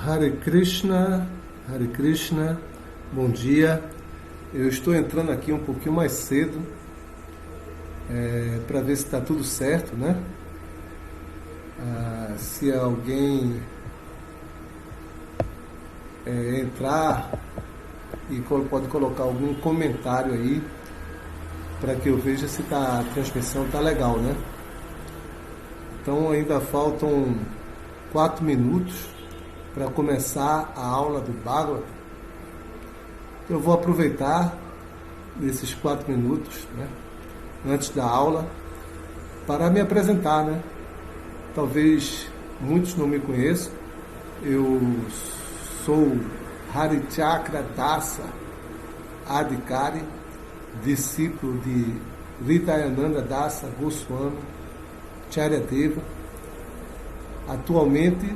Hare Krishna, bom dia. Eu estou entrando aqui um pouquinho mais cedo para ver se está tudo certo, né? Se alguém entrar e pode colocar algum comentário aí para que eu veja se a transmissão está legal, né? Então ainda faltam 4 minutos para começar a aula do Bhagavad. Eu vou aproveitar esses 4 minutos, né, antes da aula, para me apresentar, né? Talvez muitos não me conheçam. Eu sou Harichakra Dasa Adhikari, discípulo de Hridayananda Dasa Goswami Charyadeva. Atualmente,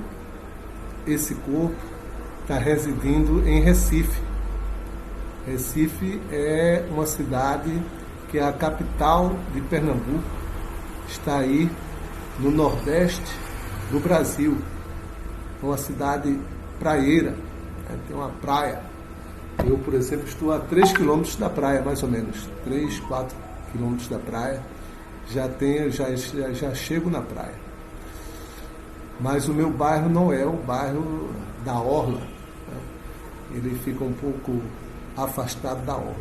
esse corpo está residindo em Recife. Recife é uma cidade que é a capital de Pernambuco, está aí no nordeste do Brasil, uma cidade praieira, né? Tem uma praia. Eu, por exemplo, estou a 3 quilômetros da praia, mais ou menos, 3, 4 quilômetros da praia, já chego na praia. Mas o meu bairro não é o bairro da Orla, né? Ele fica um pouco afastado da Orla.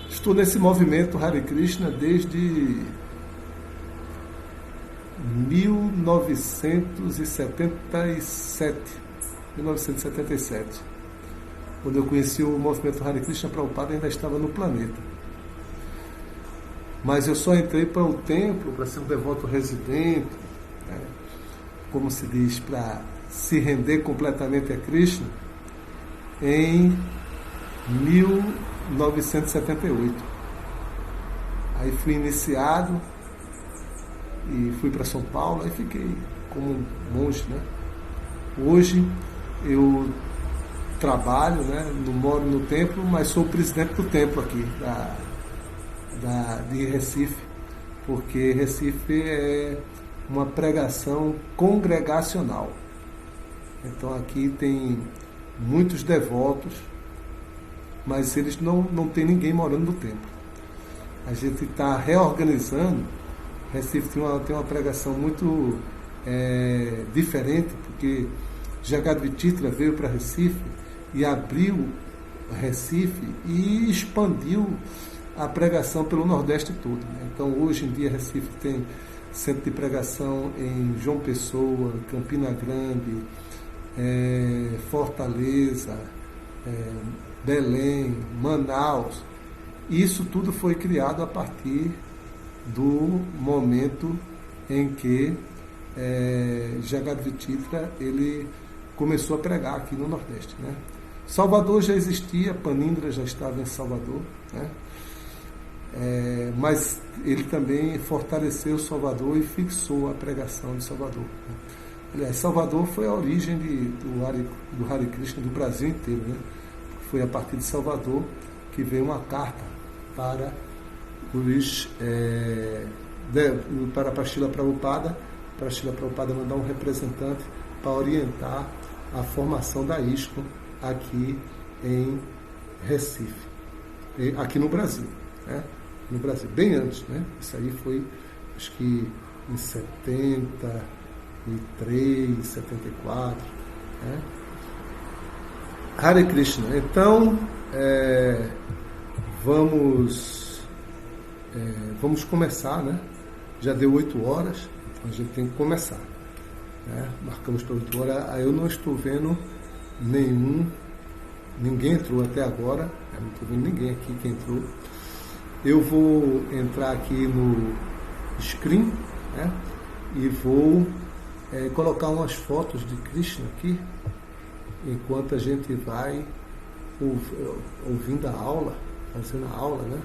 Estou nesse movimento Hare Krishna desde 1977, quando eu conheci o movimento Hare Krishna. Prabhupada ainda estava no planeta. Mas eu só entrei para o templo, para ser um devoto residente, né, como se diz, para se render completamente a Krishna, em 1978. Aí fui iniciado e fui para São Paulo, aí fiquei como um monge, né? Hoje eu trabalho, né, não moro no templo, mas sou o presidente do templo aqui, de Recife, porque Recife é uma pregação congregacional. Então aqui tem muitos devotos, mas eles não tem ninguém morando no templo. A gente está reorganizando. Recife tem uma pregação muito diferente, porque Jagadvititra veio para Recife e abriu Recife e expandiu a pregação pelo Nordeste todo, né? Então hoje em dia Recife tem centro de pregação em João Pessoa, Campina Grande, Fortaleza, Belém, Manaus. Isso tudo foi criado a partir do momento em que Jagadvititra ele começou a pregar aqui no Nordeste, né? Salvador já existia, Panindra já estava em Salvador, né? Mas ele também fortaleceu Salvador e fixou a pregação de Salvador, né? Aliás, Salvador foi a origem do Hare Krishna do Brasil inteiro, né? Foi a partir de Salvador que veio uma carta para Srila Prabhupada, para Srila Prabhupada mandar um representante para orientar a formação da ISKCON aqui em Recife, aqui no Brasil, né? No Brasil, bem antes, né? Isso aí foi, acho que em 73, 74, né? Hare Krishna. Então, vamos começar, né? Já deu 8 horas, então a gente tem que começar, né? Marcamos para 8 horas. Aí eu não estou vendo ninguém entrou até agora, eu não estou vendo ninguém aqui que entrou. Eu vou entrar aqui no screen, né? E vou colocar umas fotos de Krishna aqui, enquanto a gente vai ouvindo a aula, fazendo a aula, né?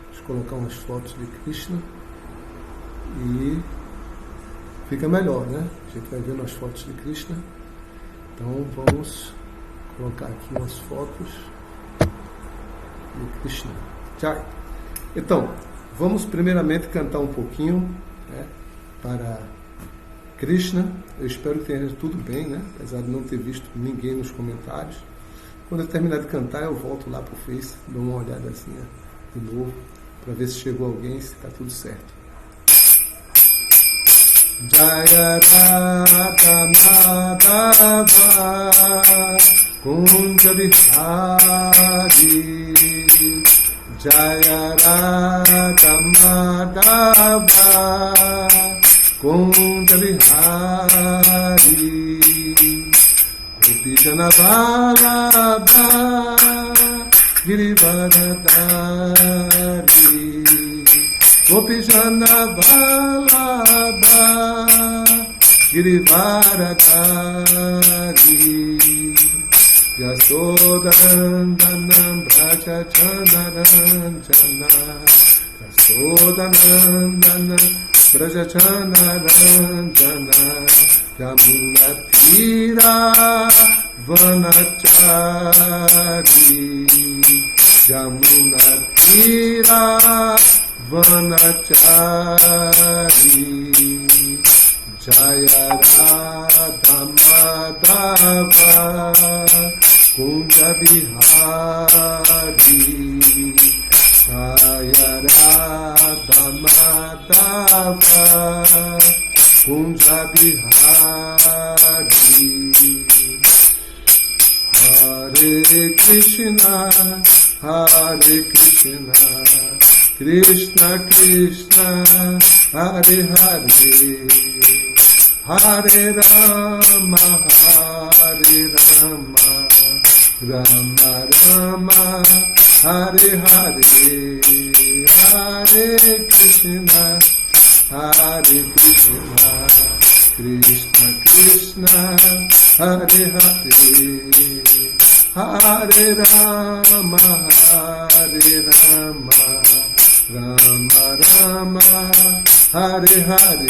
Deixa eu colocar umas fotos de Krishna e fica melhor, né? A gente vai vendo as fotos de Krishna. Então vamos colocar aqui umas fotos de Krishna. Tchau. Então, vamos primeiramente cantar um pouquinho, né? para Krishna. Eu espero que tenha tudo bem, né? Apesar de não ter visto ninguém nos comentários. Quando eu terminar de cantar, eu volto lá pro Face, dou uma olhadazinha de novo, para ver se chegou alguém, se está tudo certo. Jaya Radha Madhava Kunja Bihari, Jaya Radha Madhava Kunja Bihari, Gopijana Vallabha Girivaradari, Gopijana Vallabha Girivaradari, Yasodanandanam Braja Chanaranjana, Yasodanandanam Braja Chanaranjana, Yamuna Tira Vanachari, Yamuna Tira Vanachari, Jaya Radha Madhava Kunja Bihari, Jaya Radha Madhava Kunja Bihari. Hare Krishna, Hare Krishna, Krishna Krishna, Hare Hare, Hare Rama, Hare Rama, Rama Rama, Hare Hare, Hare Krishna, Hare Krishna, Krishna Krishna, Hare Hare, Hare Rama, Hare Rama, Rama Rama, Hare Hare,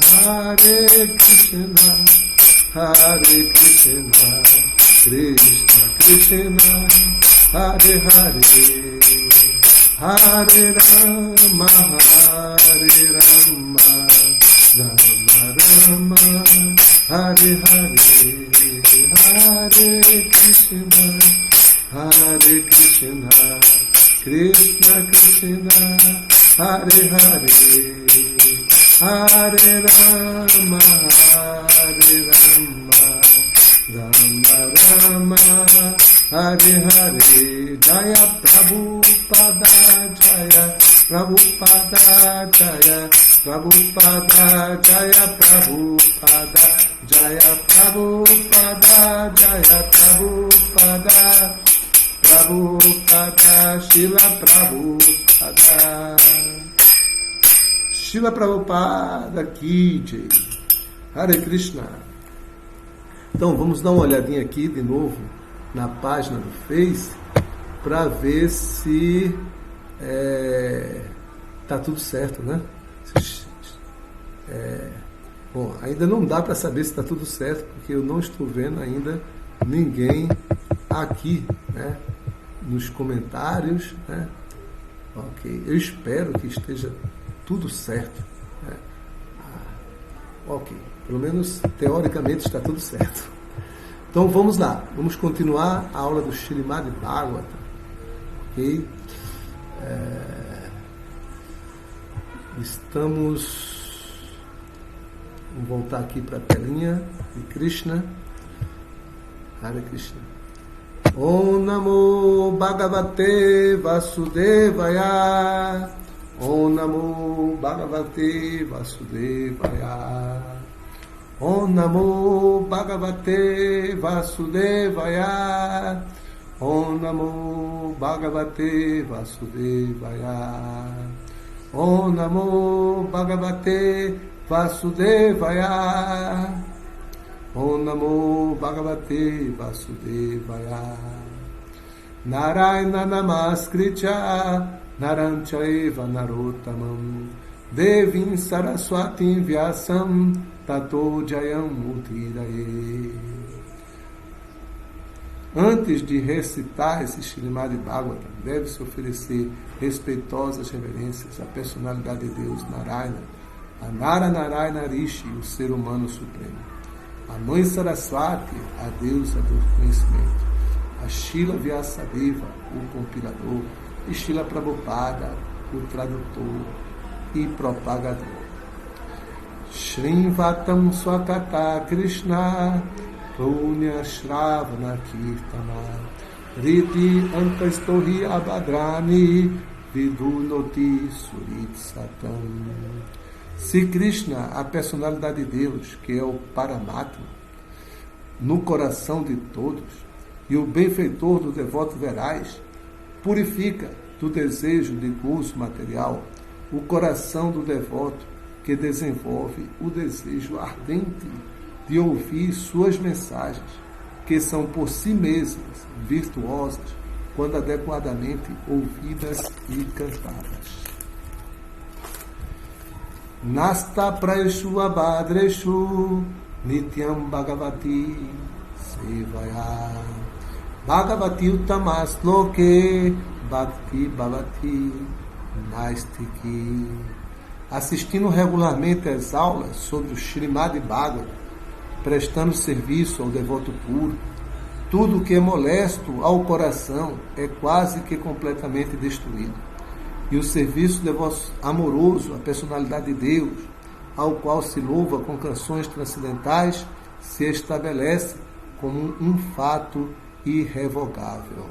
Hare Krishna, Hare Krishna, Krishna Krishna, Hare Hare, Hare Rama, Hare Rama, Rama Rama, Hare Hare, Hare Krishna, Hare Krishna, Krishna Krishna, Hare Hare, Hare Rama, Hare Rama, Rama Rama, Hare Hare. Jaya Prabhupada, Jaya Prabhupada, Jaya Prabhupada, Jaya Prabhupada, Jaya Prabhupada, Jaya Prabhupada, Prabhupada, Shila Prabhupada, Shila Prabhupada Ki Jai. Hare Krishna. Então vamos dar uma olhadinha aqui de novo na página do Face para ver se tá tudo certo, né? Bom, ainda não dá para saber se está tudo certo, porque eu não estou vendo ainda ninguém aqui, né, nos comentários, né? Ok, eu espero que esteja tudo certo, né? Ok, pelo menos teoricamente está tudo certo. Então vamos lá, vamos continuar a aula do Śrīmad Bhagavatam, ok? Vamos voltar aqui para a telinha de Krishna. Hare Krishna. Om Namo Bhagavate Vasudevaya. Om Namo Bhagavate Vasudevaya. Om Namo Bhagavate Vasudevaya. Om Namo Bhagavate Vasudevaya. Om Namo Bhagavate Vasudevaya. Om Namo Bhagavate Vasudevaya. Narayana Namaskritya Naram Chaiva Narottamam Devim Saraswatim Vyasam Tato Jayam Mudiraye. Antes de recitar esse Śrīmad Bhagavatam, deve-se oferecer respeitosas reverências à personalidade de Deus, Narayana, a Nara Narayana Rishi, o ser humano supremo, a Mãe Saraswati, a deusa do conhecimento, a Shila Vyasadeva, o compilador, e Shila Prabhupada, o tradutor e propagador. Shrinvatam Swakata Krishna Punya Shravana Kirtana Riti Antastohi Abadrani Vidunoti Surit Satam. Se Krishna, a personalidade de Deus, que é o Paramatma, no coração de todos, e o benfeitor dos devotos verais, purifica do desejo de gozo material o coração do devoto que desenvolve o desejo ardente de ouvir suas mensagens, que são por si mesmas virtuosas, quando adequadamente ouvidas e cantadas. Nasta praeshu abhadreshu nityam bhagavati sevaya bhagavati uttamas loke bhakti bhavati naistiki. Assistindo regularmente às aulas sobre o Srimad Bhagavatam, prestando serviço ao devoto puro, tudo que é molesto ao coração é quase que completamente destruído. E o serviço amoroso à personalidade de Deus, ao qual se louva com canções transcendentais, se estabelece como um fato irrevogável.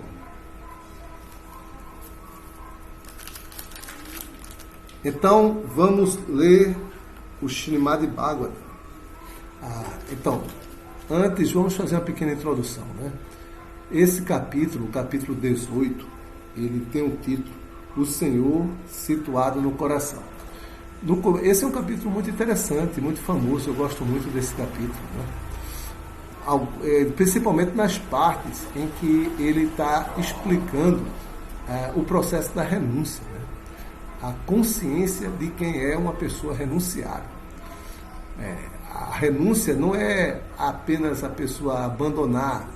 Então, vamos ler o Srimad Bhagavatam. Então, antes, vamos fazer uma pequena introdução, né? Esse capítulo, o capítulo 18, ele tem um título, O Senhor Situado no Coração. Esse é um capítulo muito interessante, muito famoso, eu gosto muito desse capítulo, né? Principalmente nas partes em que ele está explicando o processo da renúncia, né? A consciência de quem é uma pessoa renunciada. A renúncia não é apenas a pessoa abandonar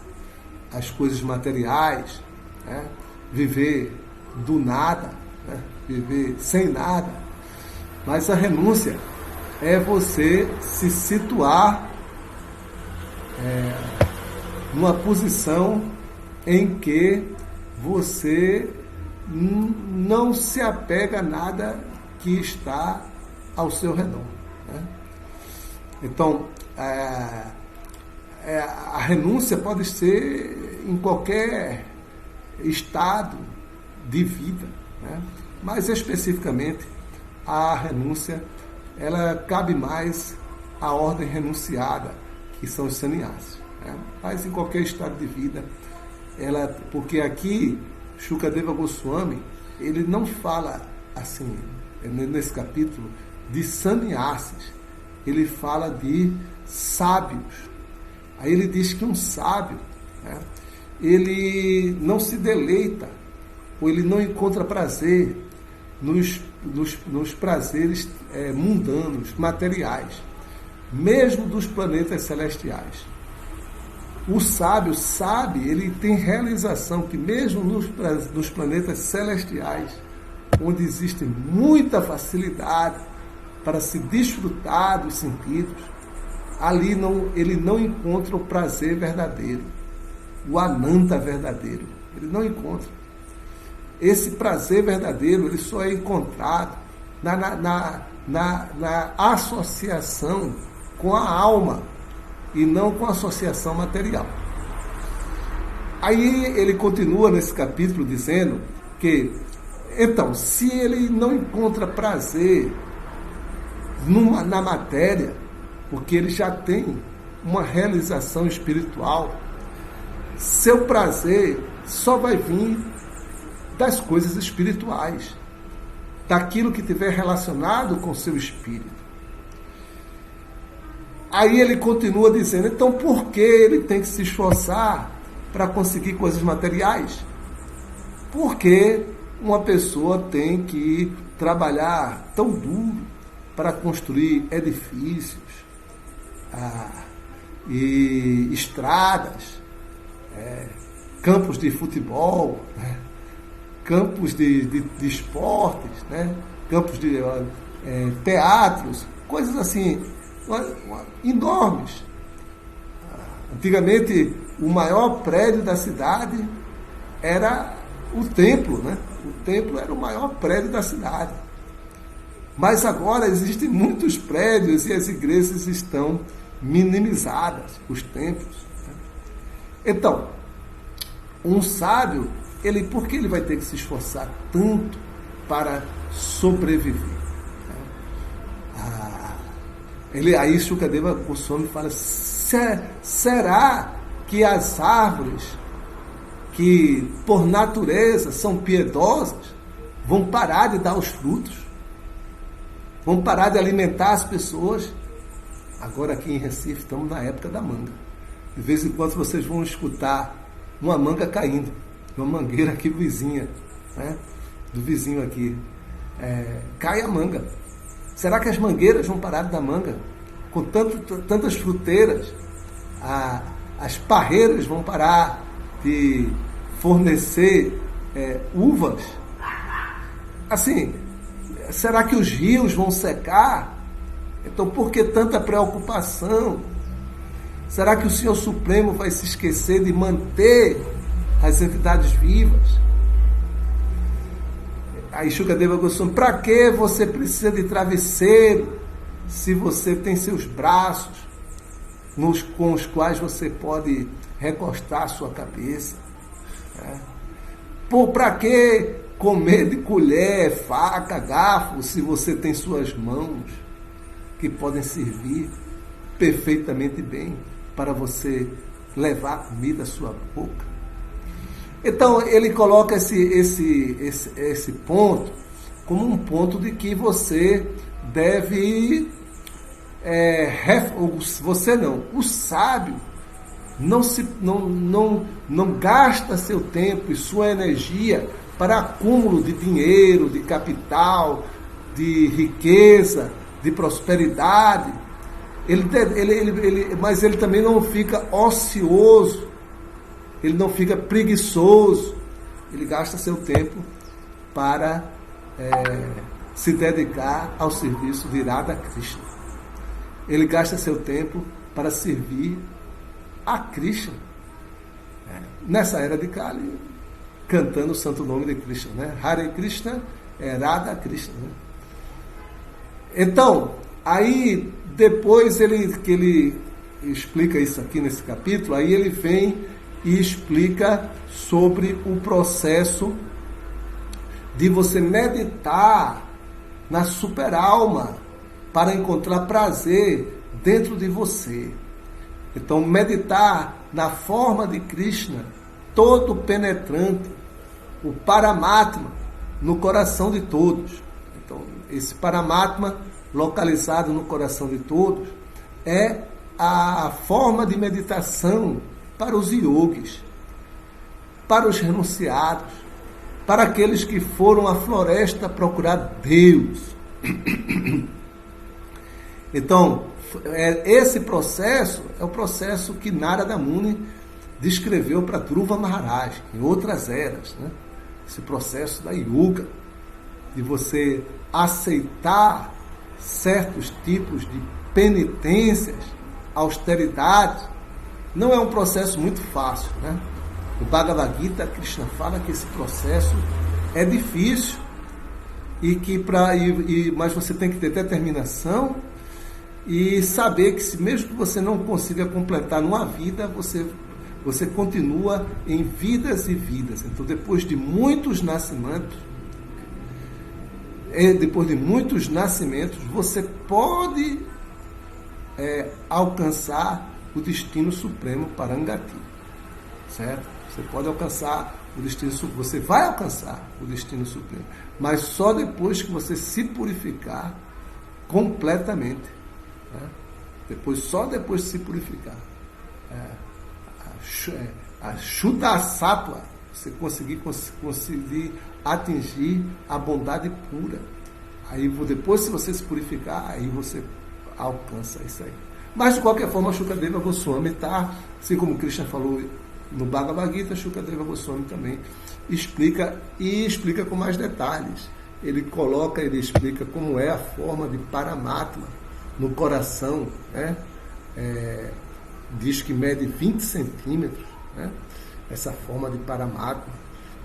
as coisas materiais, né? Viver do nada, né? Viver sem nada, mas a renúncia é você se situar numa posição em que você não se apega a nada que está ao seu redor, né? Então, a renúncia pode ser em qualquer estado de vida, né? Mas especificamente a renúncia, ela cabe mais à ordem renunciada, que são os sannyasis, né? Mas em qualquer estado de vida, porque aqui Shukadeva Goswami, ele não fala assim, nesse capítulo, de sannyasis, ele fala de sábios. Aí ele diz que um sábio, né, ele não se deleita, ou ele não encontra prazer nos prazeres mundanos, materiais, mesmo dos planetas celestiais. O sábio sabe, ele tem realização que mesmo nos planetas celestiais, onde existe muita facilidade para se desfrutar dos sentidos, ali ele não encontra o prazer verdadeiro, o ananta verdadeiro. Ele não encontra. Esse prazer verdadeiro, ele só é encontrado na associação com a alma, e não com associação material. Aí ele continua nesse capítulo dizendo que, então, se ele não encontra prazer na matéria, porque ele já tem uma realização espiritual, seu prazer só vai vir das coisas espirituais, daquilo que tiver relacionado com seu espírito. Aí ele continua dizendo, então por que ele tem que se esforçar para conseguir coisas materiais? Porque uma pessoa tem que trabalhar tão duro para construir edifícios e estradas, campos de futebol, né? Campos de esportes, né? Campos de teatros, coisas assim, enormes. Antigamente, o maior prédio da cidade era o templo, né? O templo era o maior prédio da cidade. Mas agora existem muitos prédios e as igrejas estão minimizadas, os templos. Né? Então, um sábio, por que ele vai ter que se esforçar tanto para sobreviver? Aí Shukadeva Goswami fala, será que as árvores que por natureza são piedosas vão parar de dar os frutos? Vão parar de alimentar as pessoas? Agora aqui em Recife estamos na época da manga. De vez em quando vocês vão escutar uma manga caindo, uma mangueira aqui vizinha, né? Do vizinho aqui. Cai a manga. Será que as mangueiras vão parar de dar manga? Com tantas fruteiras, as parreiras vão parar de fornecer uvas? Assim, será que os rios vão secar? Então, por que tanta preocupação? Será que o Senhor Supremo vai se esquecer de manter as entidades vivas? Aí Shukadeva Goswami, para que você precisa de travesseiro se você tem seus braços com os quais você pode recostar a sua cabeça? Para que comer de colher, faca, garfo, se você tem suas mãos que podem servir perfeitamente bem para você levar a comida à sua boca? Então, ele coloca esse ponto como um ponto de que você deve... o sábio não gasta seu tempo e sua energia para acúmulo de dinheiro, de capital, de riqueza, de prosperidade. Mas ele também não fica ocioso, ele não fica preguiçoso, ele gasta seu tempo para se dedicar ao serviço de Radha Krishna. Ele gasta seu tempo para servir a Krishna. Nessa era de Kali, cantando o santo nome de Krishna, né? Hare Krishna, Radha Krishna. Né? Então, aí depois que ele explica isso aqui nesse capítulo, aí ele vem e explica sobre o processo de você meditar na superalma para encontrar prazer dentro de você. Então, meditar na forma de Krishna, todo penetrante, o Paramatma, no coração de todos. Então, esse Paramatma, localizado no coração de todos, é a forma de meditação para os yogis, para os renunciados, para aqueles que foram à floresta procurar Deus. Então, esse processo é o processo que Narada Muni descreveu para Dhruva Maharaj, em outras eras, né? Esse processo da yoga, de você aceitar certos tipos de penitências, austeridades, não é um processo muito fácil, né? No Bhagavad Gita, Krishna fala que esse processo é difícil mas você tem que ter determinação e saber que mesmo que você não consiga completar numa vida, você continua em vidas e vidas. Então, depois de muitos nascimentos, você pode alcançar o destino supremo Parangati, certo? Você pode alcançar o destino supremo, você vai alcançar o destino supremo, mas só depois que você se purificar completamente, né? Só depois de se purificar, a Shuddha Sattva, você conseguir atingir a bondade pura. Aí depois, se você se purificar, aí você alcança isso aí. Mas de qualquer forma, Shukadeva Goswami está, assim como Krishna falou no Bhagavad Gita, Shukadeva Goswami também explica com mais detalhes. Ele explica como é a forma de Paramatma, no coração, né? Diz que mede 20 centímetros, né? Essa forma de paramágma,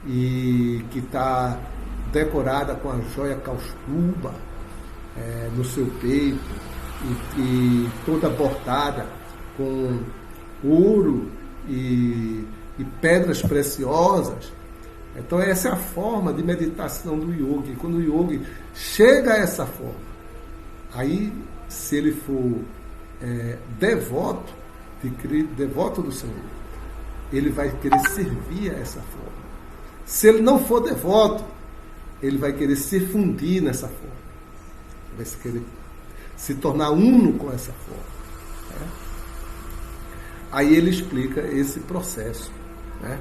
e que está decorada com a joia caustuba no seu peito, e toda bordada com ouro e pedras preciosas. Então essa é a forma de meditação do yogi. Quando o yogi chega a essa forma, aí, se ele for devoto do Senhor, ele vai querer servir a essa forma. Se ele não for devoto, ele vai querer se fundir nessa forma, vai querer se tornar uno com essa forma, né? Aí ele explica esse processo, né?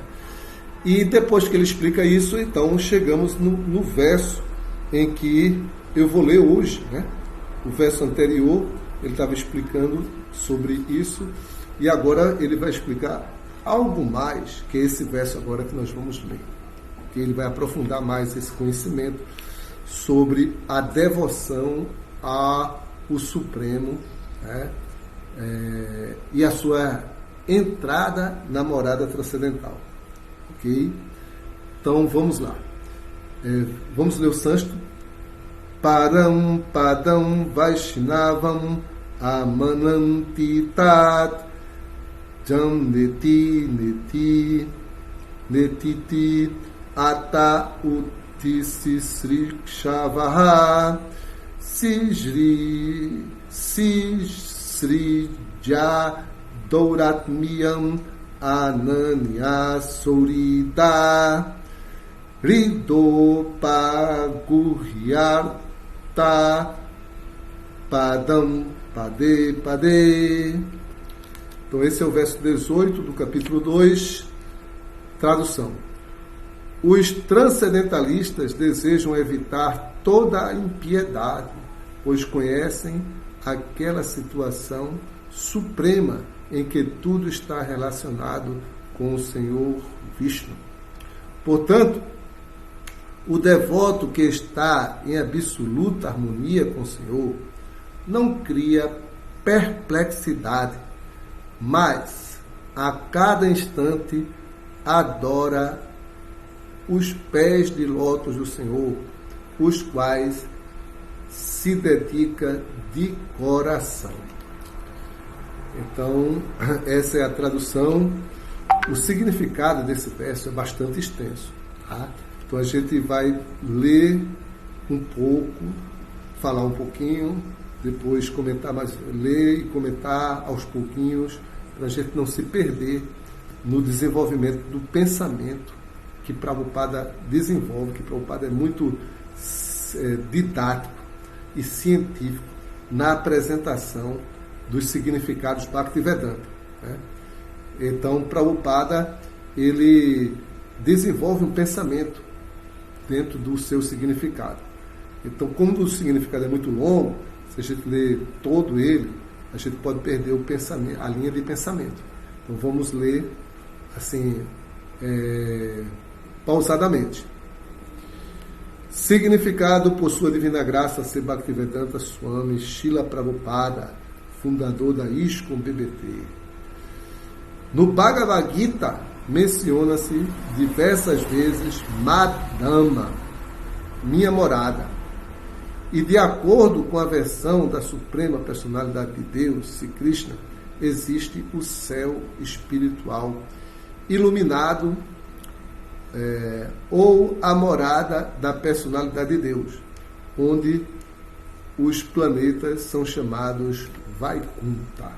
E depois que ele explica isso, então chegamos no verso em que eu vou ler hoje, né? O verso anterior, ele estava explicando sobre isso, e agora ele vai explicar algo mais, que é esse verso agora que nós vamos ler. Que ele vai aprofundar mais esse conhecimento sobre a devoção ao Supremo, né? E a sua entrada na morada transcendental. Ok? Então vamos lá. Vamos ler o sânscrito. Param padam vaishnavam amananti tat jam neti neti netiti ata utisisrikshavaha sisrija douratmiyam ananya sorita ridopagurhyarta padam pade pade. Então esse é o verso 18 do capítulo 2. Tradução. Os transcendentalistas desejam evitar toda a impiedade, pois conhecem aquela situação suprema em que tudo está relacionado com o Senhor Vishnu. Portanto, o devoto que está em absoluta harmonia com o Senhor não cria perplexidade, mas a cada instante adora os pés de lótus do Senhor, os quais se dedica de coração. Então, essa é a tradução. O significado desse verso é bastante extenso, tá? Então a gente vai ler um pouco, falar um pouquinho, depois comentar mais, ler e comentar aos pouquinhos, para a gente não se perder no desenvolvimento do pensamento que Prabhupada desenvolve, que Prabhupada é muito didático e científico na apresentação dos significados do Bhaktivedanta, né? Então, Prabhupada, ele desenvolve um pensamento dentro do seu significado. Então, como o significado é muito longo, se a gente ler todo ele, a gente pode perder o pensamento, a linha de pensamento. Então, vamos ler assim, pausadamente. Significado por sua divina graça, Sri Bhaktivedanta Swami Srila Prabhupada, fundador da ISKCON BBT. No Bhagavad Gita menciona-se diversas vezes Madhama, minha morada. E de acordo com a versão da Suprema Personalidade de Deus, Sri Krishna, existe o céu espiritual iluminado, ou a morada da Personalidade de Deus, onde os planetas são chamados Vaikunta.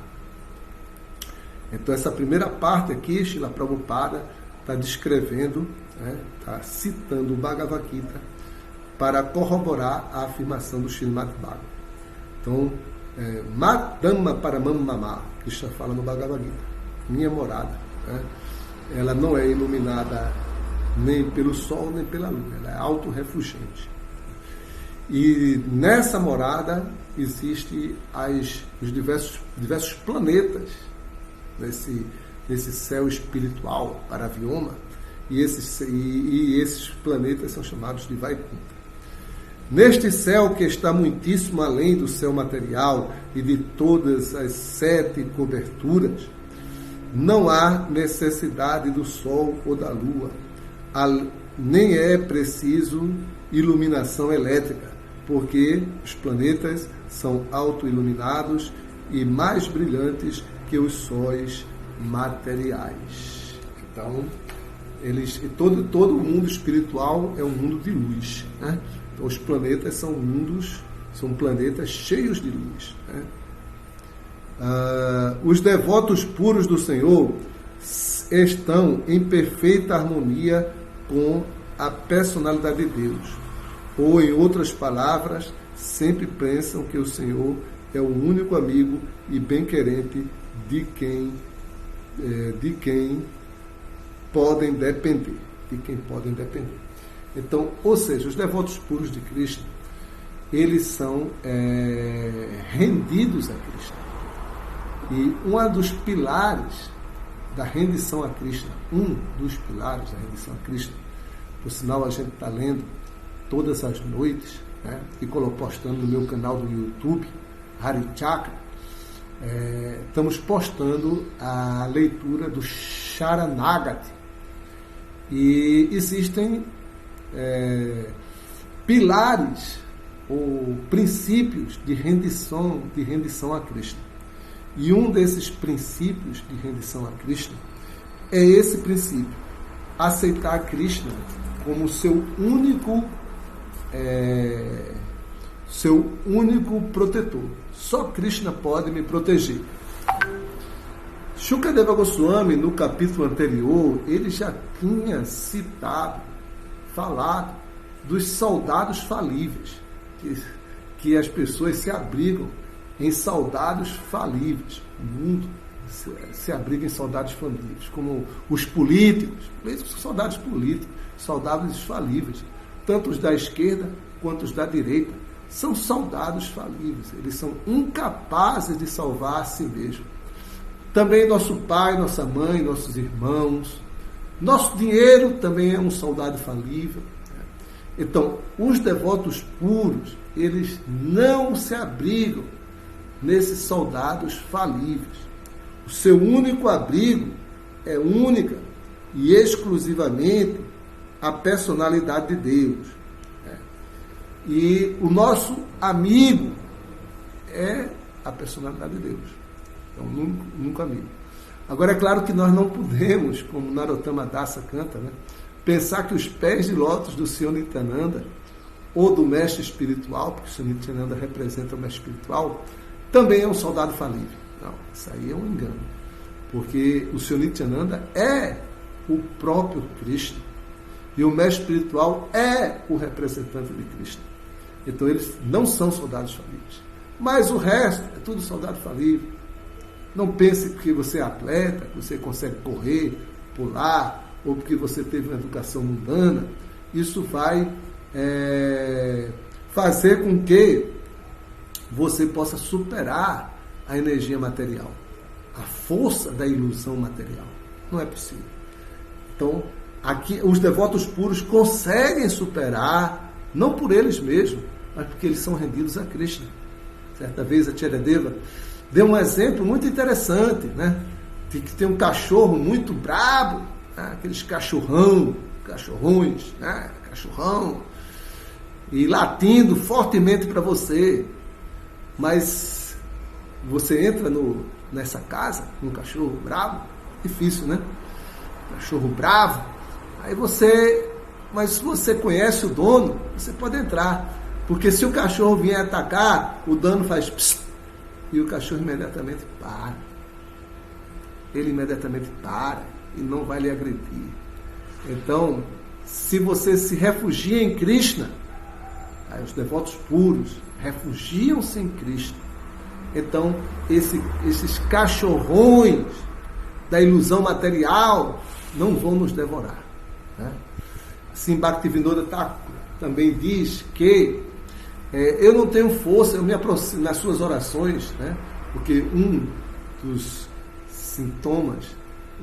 Então essa primeira parte aqui, Srila Prabhupada está descrevendo, está citando o Bhagavad Gita para corroborar a afirmação do Srimad Bhagavatam. Então, Madhama Paramamama, Krishna fala no Bhagavad Gita, minha morada, ela não é iluminada nem pelo sol nem pela lua, ela é autorrefugente. E nessa morada existem os diversos planetas nesse céu espiritual, Paravyoma, e esses planetas são chamados de Vaikunta. Neste céu que está muitíssimo além do céu material e de todas as 7 coberturas, não há necessidade do sol ou da lua, nem é preciso iluminação elétrica, porque os planetas são autoiluminados e mais brilhantes que os sóis materiais. Então, todo o mundo espiritual é um mundo de luz, né? Então, os planetas são planetas cheios de luz, né? Os devotos puros do Senhor estão em perfeita harmonia com a personalidade de Deus. Ou, em outras palavras, sempre pensam que o Senhor é o único amigo e bem-querente de quem podem depender. Então, ou seja, os devotos puros de Cristo, eles são rendidos a Cristo. E um dos pilares da rendição a Cristo, por sinal a gente está lendo todas as noites, né? E postando no meu canal do YouTube, Hari Chakra, estamos postando a leitura do Sharanagati. E existem pilares ou princípios de rendição a Cristo. E um desses princípios de rendição a Krishna é esse princípio: aceitar Krishna como seu único protetor. Só Krishna pode me proteger. Shukadeva Goswami, no capítulo anterior, ele já tinha falado dos soldados falíveis, que as pessoas se abrigam em soldados falíveis. O mundo se abriga em soldados falíveis, como os políticos, mesmo soldados políticos, soldados falíveis, tanto os da esquerda quanto os da direita, são soldados falíveis, eles são incapazes de salvar a si mesmos. Também nosso pai, nossa mãe, nossos irmãos, nosso dinheiro também é um soldado falível. Então, os devotos puros, eles não se abrigam nesses soldados falíveis. O seu único abrigo é única e exclusivamente a personalidade de Deus. E o nosso amigo é a personalidade de Deus. É um único amigo. Agora, é claro que nós não podemos, como Narottama Dasa canta, né, pensar que os pés de lótus do Senhor Nityananda, ou do mestre espiritual, porque o Senhor Nityananda representa o mestre espiritual, também é um soldado falível. Não, isso aí é um engano. Porque o Senhor Nityananda é o próprio Cristo. E o mestre espiritual é o representante de Cristo. Então eles não são soldados falíveis. Mas o resto é tudo soldado falível. Não pense que você é atleta, que você consegue correr, pular, ou porque você teve uma educação mundana. Isso vai fazer com que você possa superar a energia material, a força da ilusão material. Não é possível. Então, aqui os devotos puros conseguem superar, não por eles mesmos, mas porque eles são rendidos a Krishna. Certa vez a Charyadeva deu um exemplo muito interessante, né? De que tem um cachorro muito brabo, né? Aqueles cachorrões, né? Cachorrão, e latindo fortemente para você. Mas você entra nessa casa, um cachorro bravo, difícil, né? Cachorro bravo. Mas se você conhece o dono, você pode entrar. Porque se o cachorro vier atacar, o dono faz psst, e o cachorro imediatamente para. Ele imediatamente para e não vai lhe agredir. Então, se você se refugia em Krishna, aí os devotos puros refugiam-se em Cristo. Então, esses cachorrões da ilusão material não vão nos devorar, né? Assim, Bhaktivinoda Thakur também diz que eu não tenho força, eu me aproximo nas suas orações, né? Porque um dos sintomas,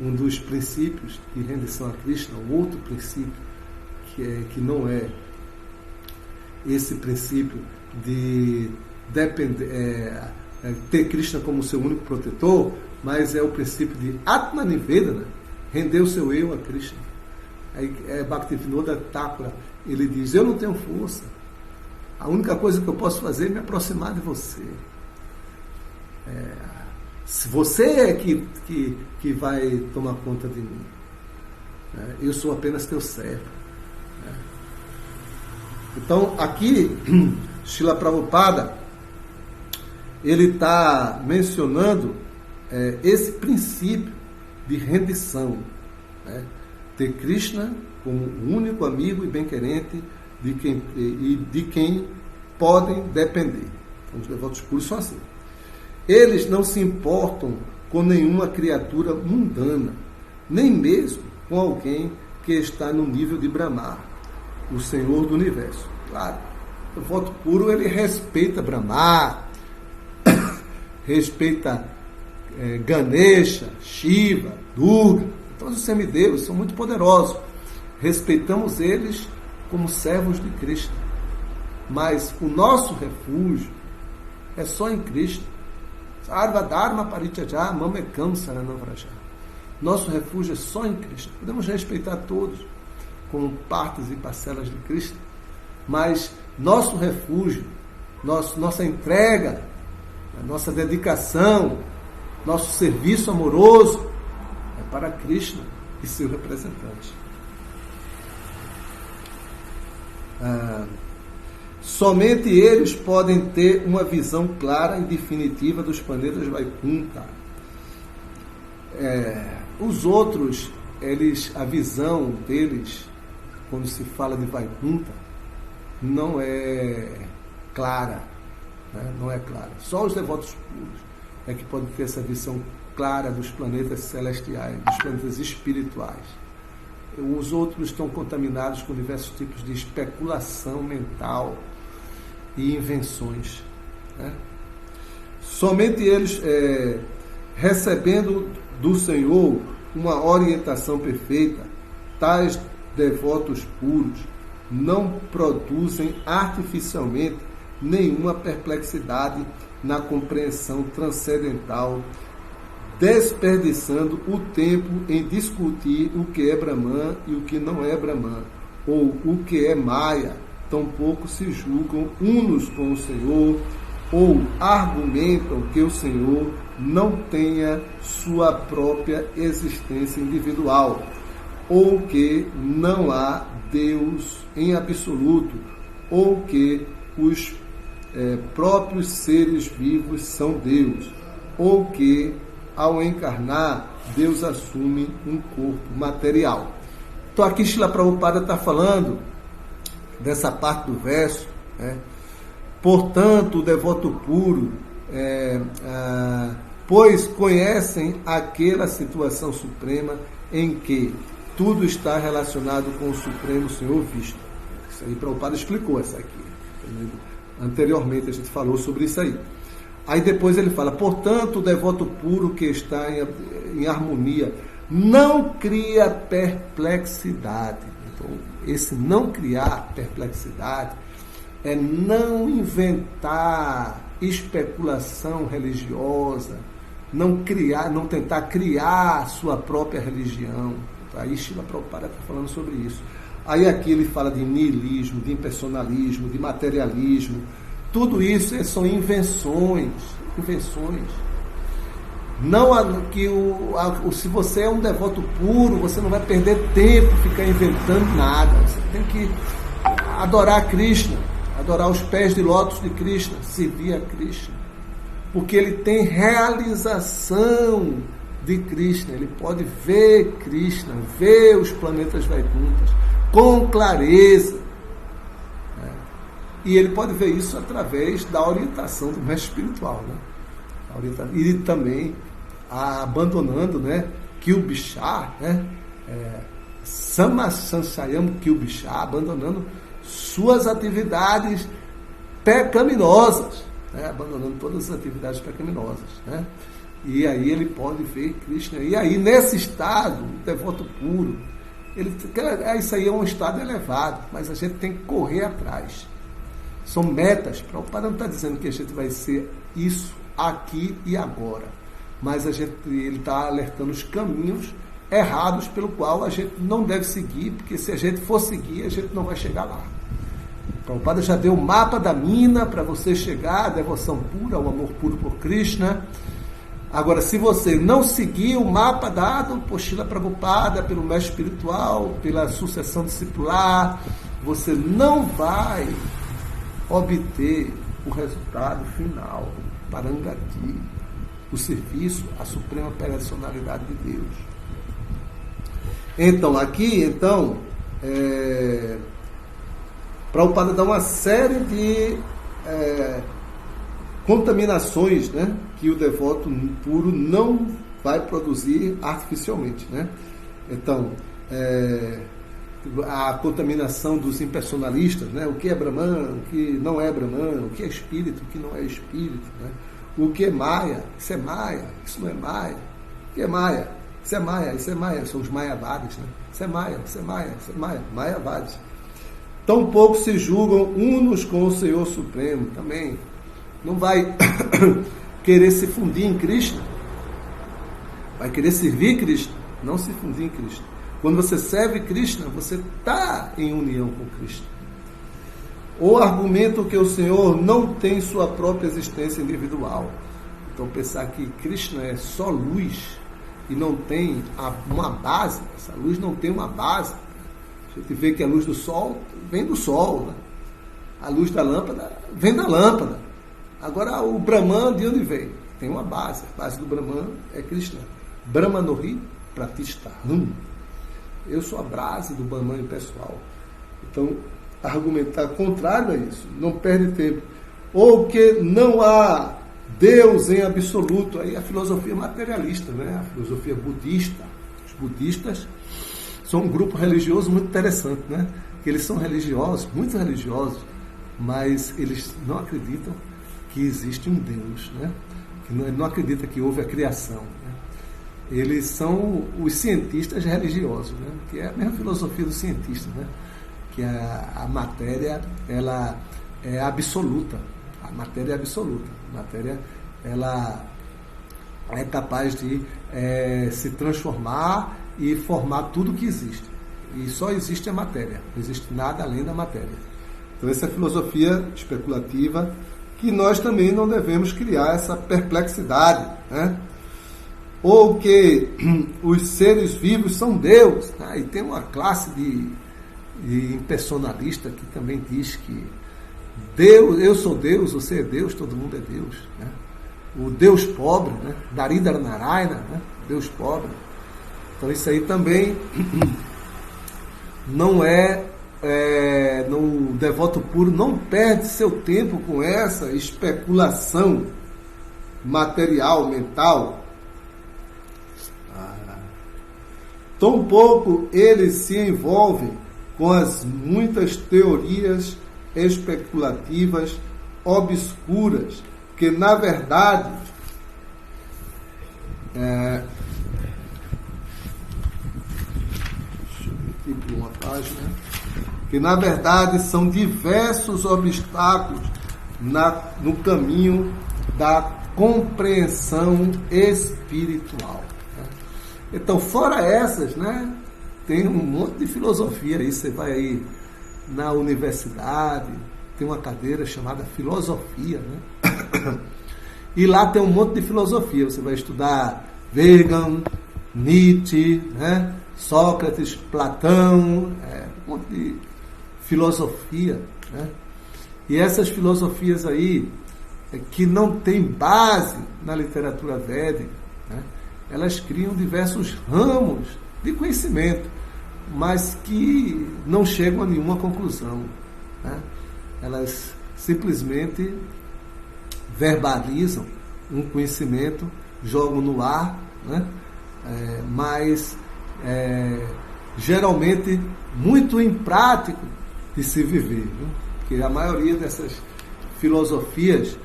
um dos princípios de rendição a Krishna, o outro princípio que não é esse princípio de ter Krishna como seu único protetor, mas é o princípio de Atmanivedana, render o seu eu a Krishna. Aí Bhaktivinoda Thakura, ele diz, eu não tenho força, a única coisa que eu posso fazer é me aproximar de você. Se você é que vai tomar conta de mim, eu sou apenas teu servo. Então, aqui, Srila Prabhupada, ele está mencionando esse princípio de rendição, ter Krishna como o único amigo e bem-querente de quem podem depender. Então, os devotos puros são assim. Eles não se importam com nenhuma criatura mundana, nem mesmo com alguém que está no nível de Brahma, o Senhor do Universo. Claro, o devoto puro, ele respeita Brahma, respeita Ganesha, Shiva, Durga, todos os semideuses são muito poderosos. Respeitamos eles como servos de Krishna. Mas o nosso refúgio é só em Krishna. Sarva Dharma Parityajya Mamekam Saranam Vraja. Nosso refúgio é só em Krishna. Podemos respeitar todos como partes e parcelas de Krishna, mas nosso refúgio, nossa entrega, nossa dedicação, nosso serviço amoroso é para Krishna e seu representante. Somente eles podem ter uma visão clara e definitiva dos planetas Vaikuntha. Os outros, a visão deles, quando se fala de Vaikuntha, não é clara. Não é clara. Só os devotos puros é que podem ter essa visão clara dos planetas celestiais, dos planetas espirituais. Os outros estão contaminados com diversos tipos de especulação mental e invenções. Somente eles, recebendo do Senhor uma orientação perfeita, tais devotos puros não produzem artificialmente nenhuma perplexidade na compreensão transcendental, desperdiçando o tempo em discutir o que é Brahman e o que não é Brahman, ou o que é Maya. Tampouco se julgam unos com o Senhor, ou argumentam que o Senhor não tenha sua própria existência individual, ou que não há Deus em absoluto, ou que os próprios seres vivos são Deus, ou que, ao encarnar, Deus assume um corpo material. Então aqui Srila Prabhupada está falando dessa parte do verso, portanto, o devoto puro, pois conhecem aquela situação suprema em que tudo está relacionado com o Supremo Senhor Vishnu. Isso aí Prabhupada explicou essa aqui. Anteriormente a gente falou sobre isso aí. Aí depois ele fala, portanto, o devoto puro que está em harmonia não cria perplexidade. Então, esse não criar perplexidade é não inventar especulação religiosa, não tentar criar a sua própria religião. Aí Srila Prabhupada está falando sobre isso. Aí aqui ele fala de niilismo, de impersonalismo, de materialismo. Tudo isso são invenções. Não que se você é um devoto puro, você não vai perder tempo ficar inventando nada. Você tem que adorar Krishna, adorar os pés de lótus de Krishna, servir a Krishna. Porque ele tem realização de Krishna, ele pode ver Krishna, ver os planetas Vaikunthas com clareza. E ele pode ver isso através da orientação do mestre espiritual. E também abandonando Kilbishá, Samasanchayam Kilbishá, abandonando suas atividades pecaminosas, abandonando todas as atividades pecaminosas. E aí ele pode ver Krishna. E aí, nesse estado, o devoto puro, isso aí é um estado elevado, mas a gente tem que correr atrás. São metas. Prabhupada não está dizendo que a gente vai ser isso aqui e agora. Mas ele está alertando os caminhos errados pelo qual a gente não deve seguir, porque se a gente for seguir, a gente não vai chegar lá. Prabhupada já deu o mapa da mina para você chegar à devoção pura, ao amor puro por Krishna. Agora, se você não seguir o mapa dado por Srila Prabhupada, pelo mestre espiritual, pela sucessão discipular, você não vai obter o resultado final, Parangati, o serviço à suprema personalidade de Deus. Então, aqui, Prabhupada dá uma série de contaminações, né, que o devoto puro não vai produzir artificialmente, né? Então, a contaminação dos impersonalistas, né? O que é Brahman, o que não é Brahman, o que é espírito, o que não é espírito, né? O que é Maya, isso é Maya, isso não é Maya, o que é Maya, isso é Maya, isso é Maya, são os Mayavadis, né? Isso é Maya, isso é Maya, isso é Maya, Mayavadis. Tão pouco se julgam unos com o Senhor Supremo, também não vai querer se fundir em Krishna, vai querer servir Krishna, não se fundir em Krishna. Quando você serve Krishna, você está em união com Krishna. Ou argumento que o Senhor não tem sua própria existência individual. Então pensar que Krishna é só luz e não tem uma base, essa luz não tem uma base. A gente vê que a luz do sol vem do sol, né? A luz da lâmpada vem da lâmpada. Agora o Brahman de onde vem? Tem uma base. A base do Brahman é Krishna. Brahmanohi Pratistaham. Eu sou a base do Brahman pessoal. Então, argumentar contrário a isso, não perde tempo. Ou que não há Deus em absoluto. Aí a filosofia materialista, né? A filosofia budista. Os budistas são um grupo religioso muito interessante, né? Que eles são religiosos, muito religiosos, mas eles não acreditam que existe um Deus, né? Que não acredita que houve a criação, né? Eles são os cientistas religiosos, né? Que é a mesma filosofia dos cientistas, né? Que a matéria, ela é absoluta. A matéria é absoluta. A matéria, ela é capaz de se transformar e formar tudo que existe. E só existe a matéria. Não existe nada além da matéria. Então essa é a filosofia especulativa que nós também não devemos criar essa perplexidade, né? Ou que os seres vivos são Deus, né? E tem uma classe de impersonalista que também diz que Deus, eu sou Deus, você é Deus, todo mundo é Deus, né? O Deus pobre, né? Daridara Narayana, né? Deus pobre. Então isso aí também não no devoto puro não perde seu tempo com essa especulação material, mental. Tampouco eles se envolvem com as muitas teorias especulativas obscuras, que na verdade uma página, que na verdade são diversos obstáculos no caminho da compreensão espiritual. Então, fora essas, né, tem um monte de filosofia aí. Você vai aí na universidade, tem uma cadeira chamada filosofia, né? E lá tem um monte de filosofia. Você vai estudar Wegener, Nietzsche, né? Sócrates, Platão, um monte de filosofia, né? E essas filosofias aí, que não tem base na literatura védica, né? Elas criam diversos ramos de conhecimento, mas que não chegam a nenhuma conclusão, né? Elas simplesmente verbalizam um conhecimento, jogam no ar, né? Mas geralmente muito imprático de se viver, né? Porque a maioria dessas filosofias,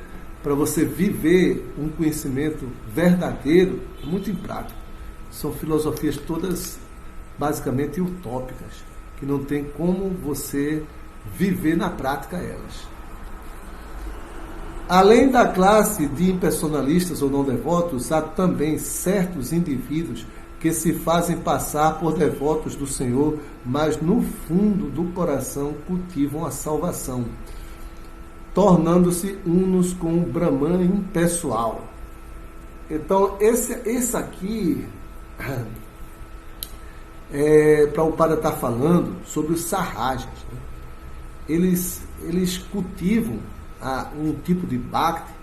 para você viver um conhecimento verdadeiro, é muito imprático. São filosofias todas basicamente utópicas, que não tem como você viver na prática elas. Além da classe de impersonalistas ou não devotos, há também certos indivíduos que se fazem passar por devotos do Senhor, mas no fundo do coração cultivam a salvação, tornando-se unos com o Brahman impessoal. Então, esse aqui, Prabhupada está falando sobre os sarrajas. Né? Eles cultivam um tipo de bhakti,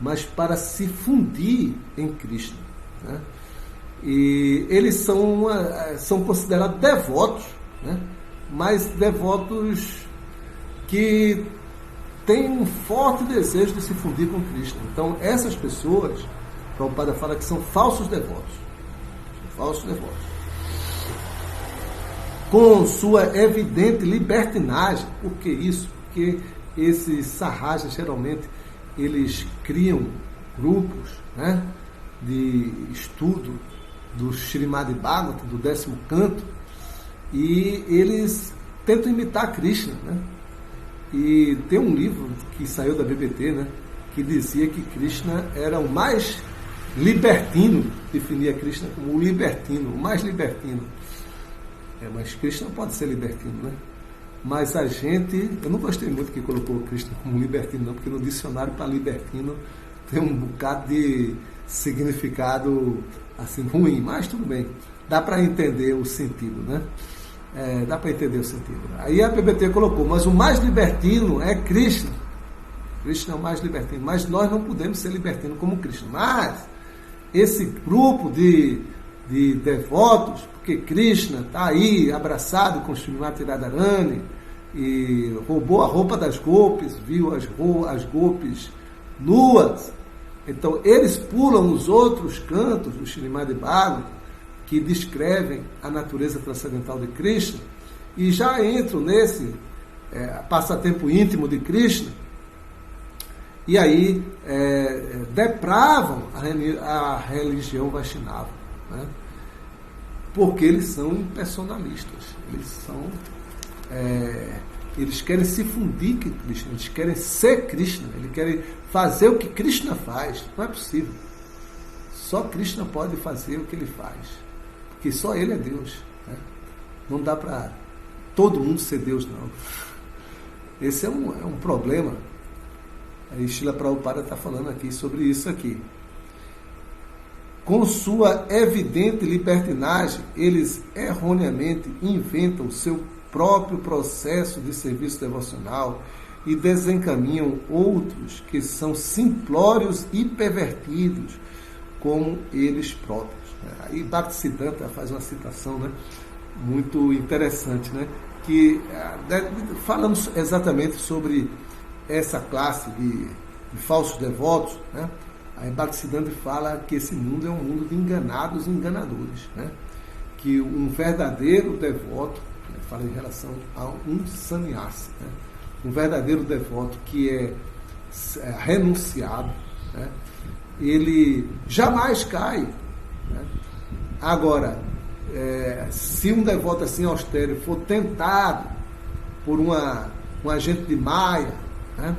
mas para se fundir em Krishna. Né? E eles são considerados devotos, né? Mas devotos que têm um forte desejo de se fundir com Krishna. Então, essas pessoas, Prabhupada fala que são falsos devotos. Falsos devotos. Com sua evidente libertinagem. Por que isso? Porque esses sarrajas, geralmente, eles criam grupos, né, de estudo do Srimad Bhagavatam, do 10º canto, e eles tentam imitar Krishna, né? E tem um livro que saiu da BBT, né, que dizia que Krishna era o mais libertino, definia Krishna como o libertino, o mais libertino. Mas Krishna pode ser libertino, né? Mas a gente, eu não gostei muito que colocou Krishna como libertino, não, porque no dicionário para libertino tem um bocado de significado assim ruim, mas tudo bem, dá para entender o sentido, né? Dá para entender o sentido. Aí a BBT colocou, mas o mais libertino é Krishna. Krishna é o mais libertino, mas nós não podemos ser libertinos como Krishna. Mas esse grupo de devotos, porque Krishna está aí abraçado com Srimati Radharani e roubou a roupa das gopis, viu as gopis nuas. Então, eles pulam os outros cantos do Srimad Bhagavatam, que descrevem a natureza transcendental de Krishna, e já entram nesse passatempo íntimo de Krishna, e aí depravam a religião Vaishnava, né? Porque eles são impersonalistas, eles querem se fundir com Krishna, eles querem ser Krishna, eles querem fazer o que Krishna faz. Não é possível. Só Krishna pode fazer o que ele faz, porque só ele é Deus, né? Não dá para todo mundo ser Deus, não. Esse é um problema. A Srila Prabhupada está falando aqui sobre isso aqui. Com sua evidente libertinagem, eles erroneamente inventam o seu próprio processo de serviço devocional e desencaminham outros que são simplórios e pervertidos como eles próprios. Aí Bhaktisiddhanta faz uma citação, né, muito interessante, né, que falamos exatamente sobre essa classe de falsos devotos, né? Aí Bhaktisiddhanta fala que esse mundo é um mundo de enganados e enganadores, né? Que um verdadeiro devoto, né, fala em relação a um sannyasi, né? Um verdadeiro devoto que é renunciado, né? Ele jamais cai, né? Agora, se um devoto assim austero for tentado por um agente de Maya, né?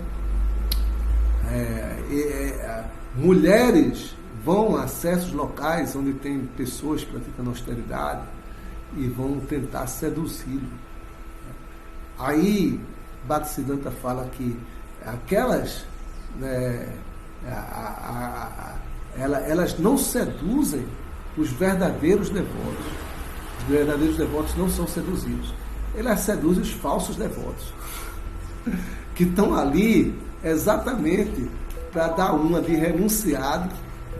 Mulheres vão a certos locais onde tem pessoas praticando austeridade e vão tentar seduzi-lo. Aí Bhaktisiddhanta fala que aquelas, né, elas não seduzem os verdadeiros devotos. Os verdadeiros devotos não são seduzidos. Elas seduzem os falsos devotos, que estão ali exatamente para dar uma de renunciado,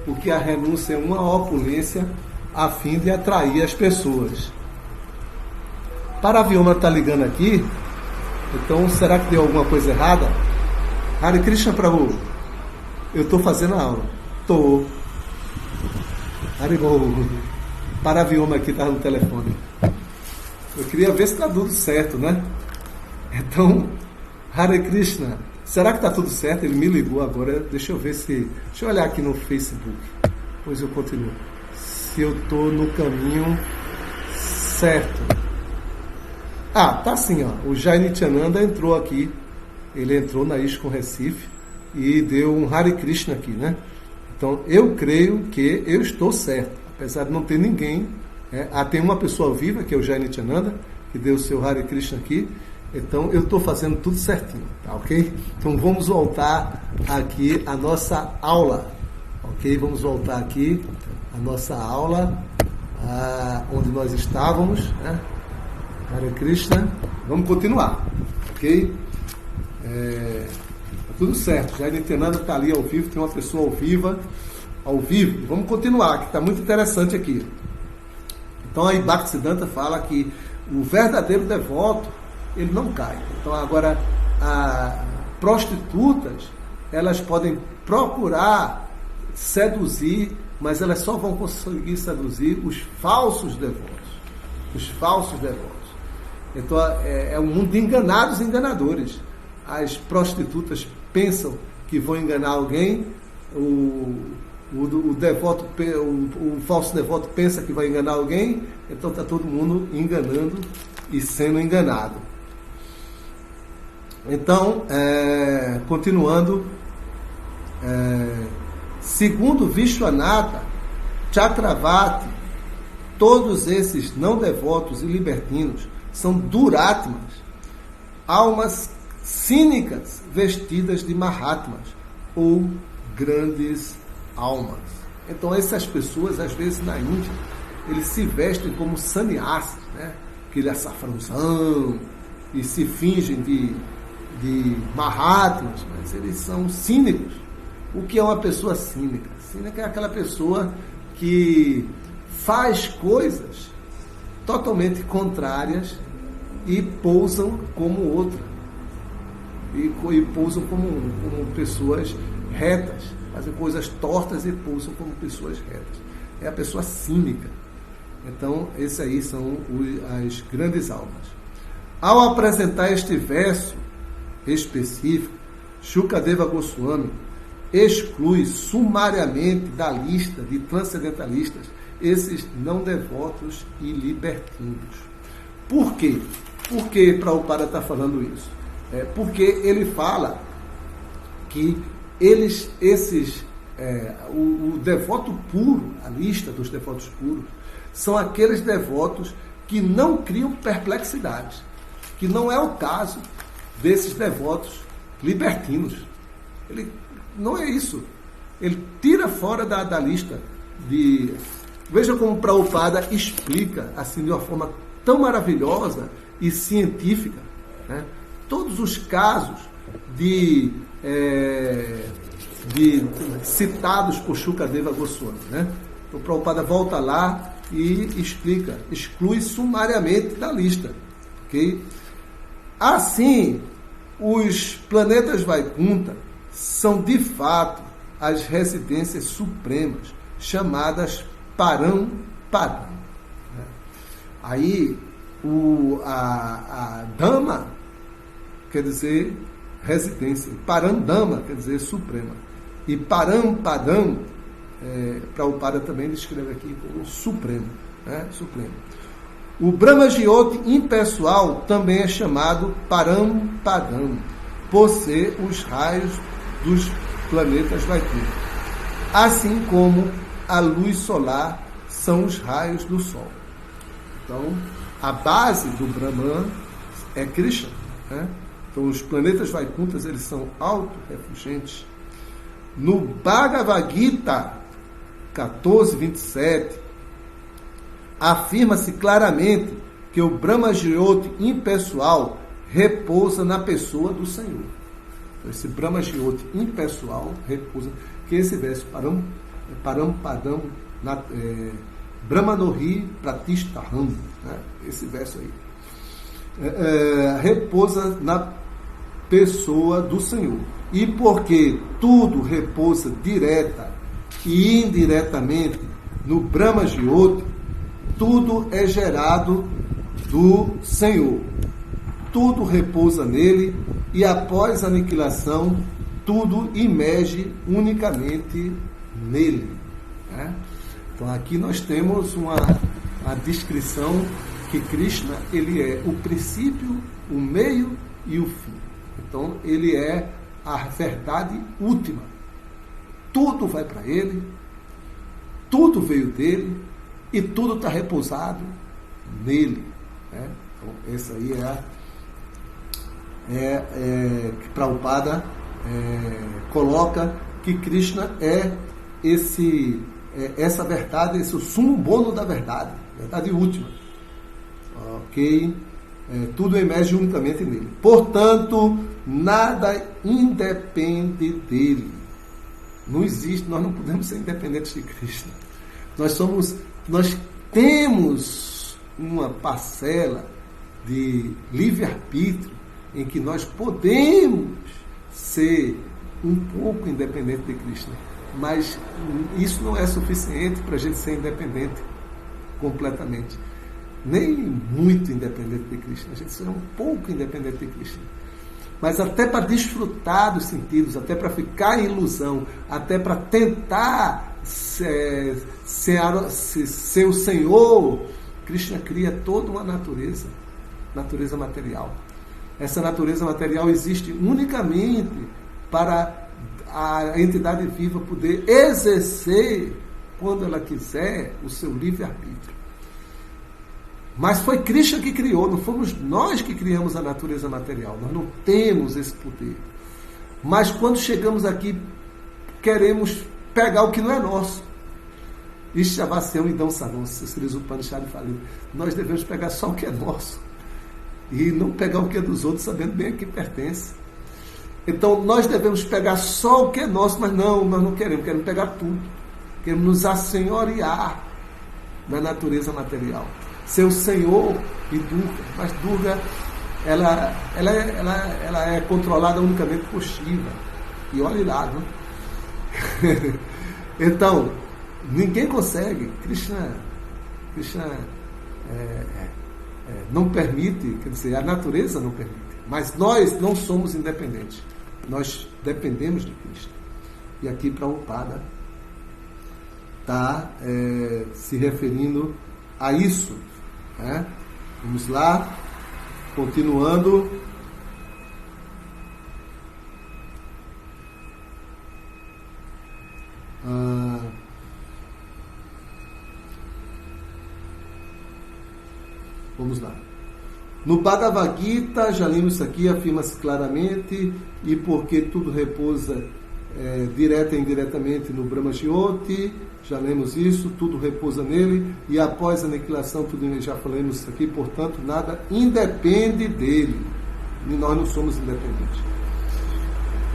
porque a renúncia é uma opulência a fim de atrair as pessoas. Paravioma está ligando aqui, então será que deu alguma coisa errada? Hare Krishna Prabhu, eu estou fazendo a aula. Estou. Haribol. Paravioma aqui está no telefone. Eu queria ver se está tudo certo, né? Então, Hare Krishna. Será que está tudo certo? Ele me ligou agora. Deixa eu ver se... Deixa eu olhar aqui no Facebook. Depois eu continuo. Se eu estou no caminho certo. Tá sim, ó. O Jair Nityananda entrou aqui. Ele entrou na ISKCON Recife. e deu um Hare Krishna aqui, né? Então, eu creio que eu estou certo, apesar de não ter ninguém. Tem uma pessoa viva, que é o Jai Nityananda, que deu o seu Hare Krishna aqui. Então, eu estou fazendo tudo certinho, tá ok? Então, vamos voltar aqui à nossa aula, ok? Vamos voltar aqui à nossa aula, onde nós estávamos, né? Hare Krishna. Vamos continuar, ok? Tudo certo, já Nityananda está ali ao vivo, tem uma pessoa ao vivo. Vamos continuar, que está muito interessante aqui. Então, aí Bhaktisiddhanta fala que o verdadeiro devoto, ele não cai. Então, agora, prostitutas, elas podem procurar seduzir, mas elas só vão conseguir seduzir os falsos devotos. Os falsos devotos. Então, é um mundo de enganados e enganadores. As prostitutas pensam que vão enganar alguém, o falso devoto pensa que vai enganar alguém, então está todo mundo enganando e sendo enganado. Então, continuando, segundo Vishwanatha Chakravarti, todos esses não devotos e libertinos são durátimas, almas cínicas vestidas de Mahatmas ou grandes almas. Então, essas pessoas, às vezes na Índia, eles se vestem como sannyasis, né? Aquele açafrãozão, e se fingem de Mahatmas, mas eles são cínicos. O que é uma pessoa cínica? Cínica é aquela pessoa que faz coisas totalmente contrárias e pousam como outra. E pousam como pessoas retas, fazem coisas tortas e pousam como pessoas retas. É a pessoa cínica. Então, esses aí são as grandes almas. Ao apresentar este verso específico, Shukadeva Goswami exclui sumariamente da lista de transcendentalistas esses não devotos e libertinos. Por quê? Por que Prabhupada está falando isso? Porque ele fala que o devoto puro, a lista dos devotos puros, são aqueles devotos que não criam perplexidades, que não é o caso desses devotos libertinos. Ele não é isso. Ele tira fora da lista de... Veja como Prabhupada explica assim de uma forma tão maravilhosa e científica, né? Todos os casos citados por Shukadeva Goswami, né? Então, o Prabhupada volta lá e explica, exclui sumariamente da lista, ok? Assim, os planetas Vaikuntha são de fato as residências supremas, chamadas Param Padam. Aí, a Dhamma quer dizer residência, Parandama quer dizer suprema, e Parampadam, Prabhupada também descreve aqui como supremo, né? Supremo. O Brahma-jyoti impessoal também é chamado Parampadam, por ser os raios dos planetas Vaikuntha, assim como a luz solar são os raios do Sol. Então, a base do Brahman é Krishna, né? Então, os planetas Vaikunthas, eles são auto-refulgentes. No Bhagavad Gita 14:27, afirma-se claramente que o Brahma-jyoti impessoal repousa na pessoa do Senhor. Então, esse Brahma-jyoti impessoal repousa, que esse verso, Parampadam, Brahmanohi Pratishthaham, né? Esse verso aí. Repousa na pessoa do Senhor. E porque tudo repousa direta e indiretamente no Brahma-jyoti, tudo é gerado do Senhor. Tudo repousa nele e após a aniquilação, tudo emerge unicamente nele, né? Então aqui nós temos a descrição que Krishna, ele é o princípio, o meio e o fim. Então ele é a verdade última. Tudo vai para Ele, tudo veio dele e tudo está repousado nele. Né? Então, essa aí que Prabhupada coloca que Krishna é essa verdade, esse o sumo bono da verdade última. Ok? Tudo emerge unicamente nele. Portanto, nada independe dele. Não existe, nós não podemos ser independentes de Krishna. Nós temos uma parcela de livre-arbítrio em que nós podemos ser um pouco independente de Krishna. Mas isso não é suficiente para a gente ser independente completamente. Nem muito independente de Krishna. A gente ser um pouco independente de Krishna. Mas até para desfrutar dos sentidos, até para ficar em ilusão, até para tentar ser o Senhor, Krishna cria toda uma natureza material. Essa natureza material existe unicamente para a entidade viva poder exercer, quando ela quiser, o seu livre-arbítrio. Mas foi Krishna que criou, não fomos nós que criamos a natureza material. Nós não temos esse poder. Mas quando chegamos aqui, queremos pegar o que não é nosso. Ishavasyam idam sarvam, Sri Upanishad fala. Nós devemos pegar só o que é nosso. E não pegar o que é dos outros, sabendo bem a que pertence. Então, nós devemos pegar só o que é nosso, mas nós não queremos pegar tudo. Queremos nos assenhorear na natureza material. Ser o Senhor e Durga. Mas Durga, ela é controlada unicamente por Shiva. E olhe lá, não? Então, ninguém consegue. Krishna não permite, quer dizer, a natureza não permite. Mas nós não somos independentes. Nós dependemos de Krishna. E aqui Prabhupada está se referindo a isso. Né? Vamos lá, continuando. Vamos lá. No Bhagavad Gita, já lemos isso aqui, afirma-se claramente, e porque tudo repousa direta e indiretamente no Brahma Jyoti, já lemos isso, tudo repousa nele, e após a aniquilação, tudo já falamos isso aqui, portanto, nada independe dele, e nós não somos independentes.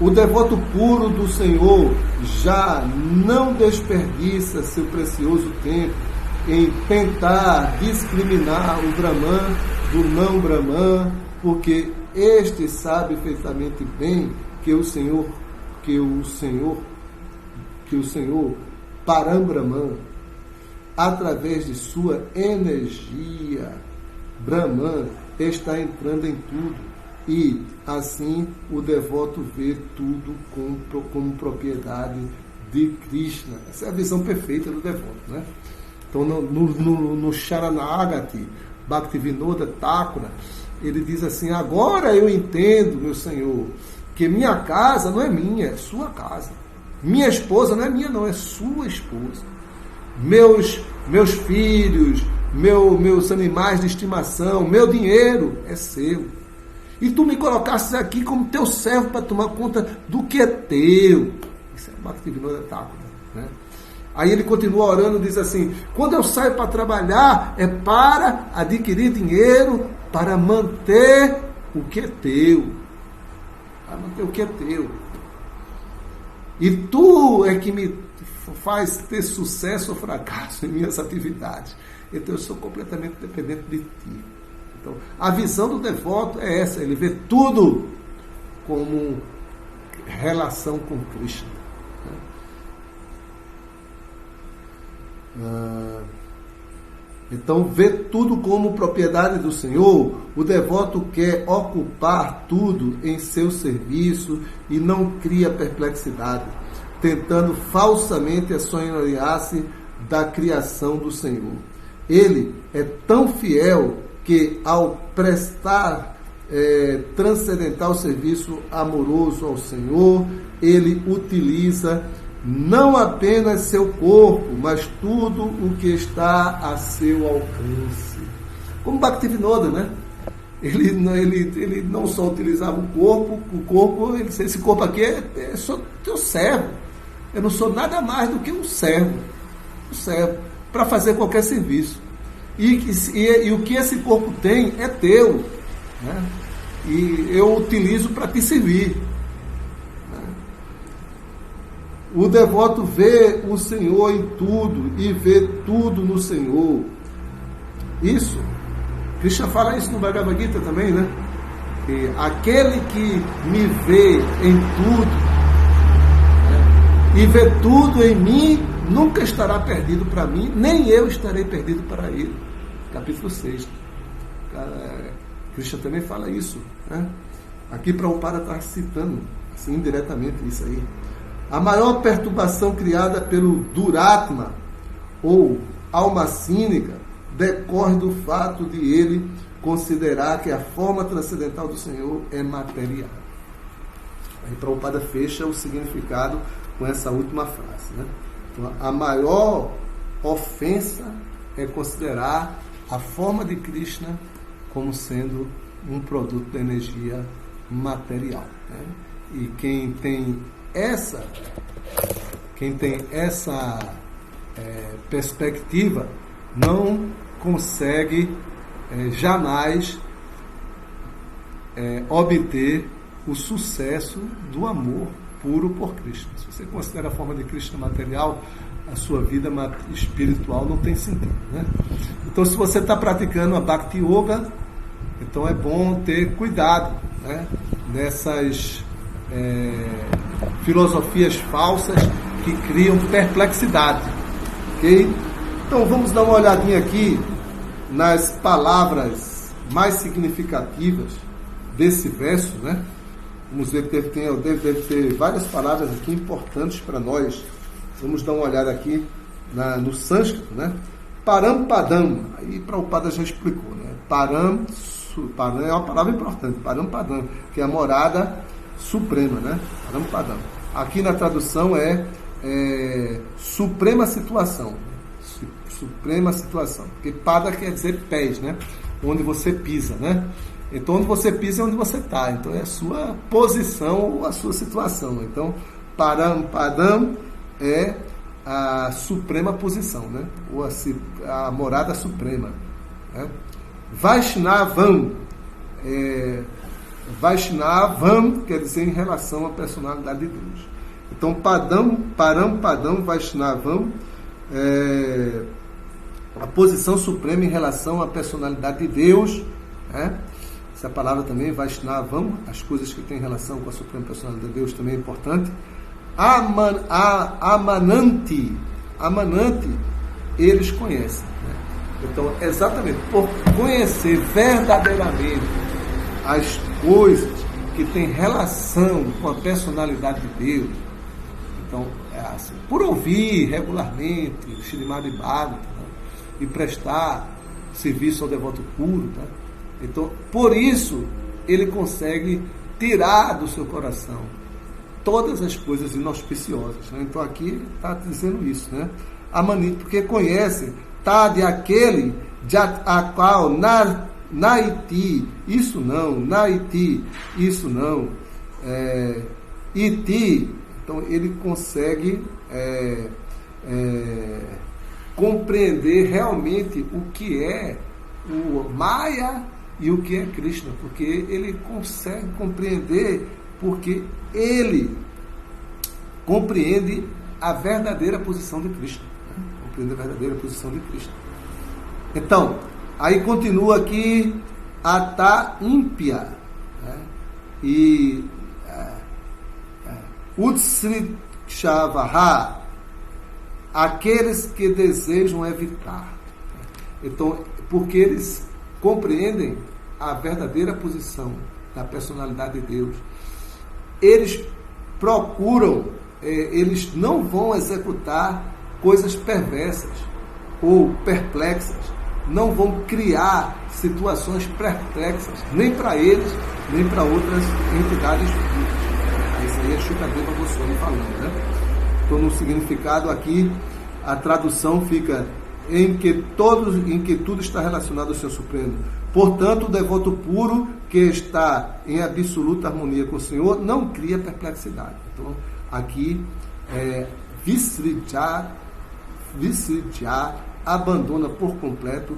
O devoto puro do Senhor já não desperdiça seu precioso tempo em tentar discriminar o Brahman do não Brahman, porque este sabe perfeitamente bem que o Senhor Parambrahman, através de sua energia, Brahman está entrando em tudo, e assim o devoto vê tudo como propriedade de Krishna. Essa é a visão perfeita do devoto, né? Então, no Sharanagati, Bhaktivinoda Thakura, ele diz assim: agora eu entendo, meu Senhor, que minha casa não é minha, é sua casa. Minha esposa não é minha, não, é sua esposa. Meus filhos, meus animais de estimação, meu dinheiro é seu. E tu me colocasses aqui como teu servo para tomar conta do que é teu. Isso é Bhaktivinoda Thakura, né? Aí ele continua orando, diz assim: quando eu saio para trabalhar, é para adquirir dinheiro, para manter o que é teu. Para manter o que é teu. E tu é que me faz ter sucesso ou fracasso em minhas atividades. Então eu sou completamente dependente de ti. Então, a visão do devoto é essa, ele vê tudo como relação com Krishna. Então, vê tudo como propriedade do Senhor. O devoto quer ocupar tudo em seu serviço e não cria perplexidade, tentando falsamente assombrar-se da criação do Senhor. Ele é tão fiel que, ao prestar transcendental serviço amoroso ao Senhor, ele utiliza não apenas seu corpo, mas tudo o que está a seu alcance. Como Bhaktivinoda, né? Ele não só utilizava o corpo, ele disse, esse corpo aqui é só teu servo. Eu não sou nada mais do que um servo, para fazer qualquer serviço. E o que esse corpo tem é teu, né? E eu utilizo para te servir. O devoto vê o Senhor em tudo e vê tudo no Senhor. Isso, Krishna fala isso no Bhagavad Gita também, né? Que aquele que me vê em tudo, né, e vê tudo em mim, nunca estará perdido para mim, nem eu estarei perdido para ele. Capítulo 6. Krishna também fala isso, né? Aqui Prabhupada está citando, assim, indiretamente isso aí. A maior perturbação criada pelo Duratma, ou alma cínica, decorre do fato de ele considerar que a forma transcendental do Senhor é material. Aí Prabhupada fecha o significado com essa última frase, né? Então, a maior ofensa é considerar a forma de Krishna como sendo um produto da energia material, né? E quem tem essa perspectiva não consegue jamais obter o sucesso do amor puro por Krishna. Se você considera a forma de Krishna material, a sua vida espiritual não tem sentido, né? Então, se você está praticando a Bhakti Yoga, então é bom ter cuidado, né, nessas filosofias falsas que criam perplexidade, ok? Então vamos dar uma olhadinha aqui nas palavras mais significativas desse verso, né? Vamos ver que deve ter várias palavras aqui importantes para nós. Vamos dar uma olhada aqui no sânscrito, né? Parampadam, aí Prabhupada já explicou, né? Param é uma palavra importante, Parampadam, que é a morada suprema, né? Parampadam. Aqui na tradução é suprema situação. Suprema situação. Porque pada quer dizer pés, né? Onde você pisa, né? Então, onde você pisa é onde você está. Então, é a sua posição ou a sua situação. Então, Parampadam é a suprema posição, né? Ou a morada suprema, né? Vaishnavam. Vaishnavam quer dizer em relação à personalidade de Deus. Então, Parampadam, Vaishnavam, a posição suprema em relação à personalidade de Deus, né? Essa palavra também, Vaishnavam, as coisas que têm relação com a suprema personalidade de Deus também é importante. Amananti, eles conhecem, né? Então, exatamente por conhecer verdadeiramente as coisas que têm relação com a personalidade de Deus, então, assim, por ouvir regularmente Śrīmad Bhagavatam, né, e prestar serviço ao devoto puro, tá? Então, por isso, ele consegue tirar do seu coração todas as coisas inauspiciosas, né? Então, aqui está dizendo isso, né? Amanita, porque conhece, tá de aquele de a qual naiti, isso não, naiti, isso não, iti. Então, ele consegue compreender realmente o que é o Maya e o que é Krishna, porque ele consegue compreender, porque ele compreende a verdadeira posição de Krishna, né? Compreende a verdadeira posição de Krishna. Então, aí continua aqui Ata Impia, né? E Utsrikshavaha, aqueles que desejam evitar. Então, porque eles compreendem a verdadeira posição da personalidade de Deus, eles procuram, eles não vão executar coisas perversas ou perplexas, não vão criar situações perplexas, nem para eles, nem para outras entidades públicas. Isso aí é Shukadeva Goswami falando, né? Então, no significado aqui, a tradução fica em que tudo está relacionado ao Senhor Supremo. Portanto, o devoto puro que está em absoluta harmonia com o Senhor não cria perplexidade. Então, aqui Visridhya abandona por completo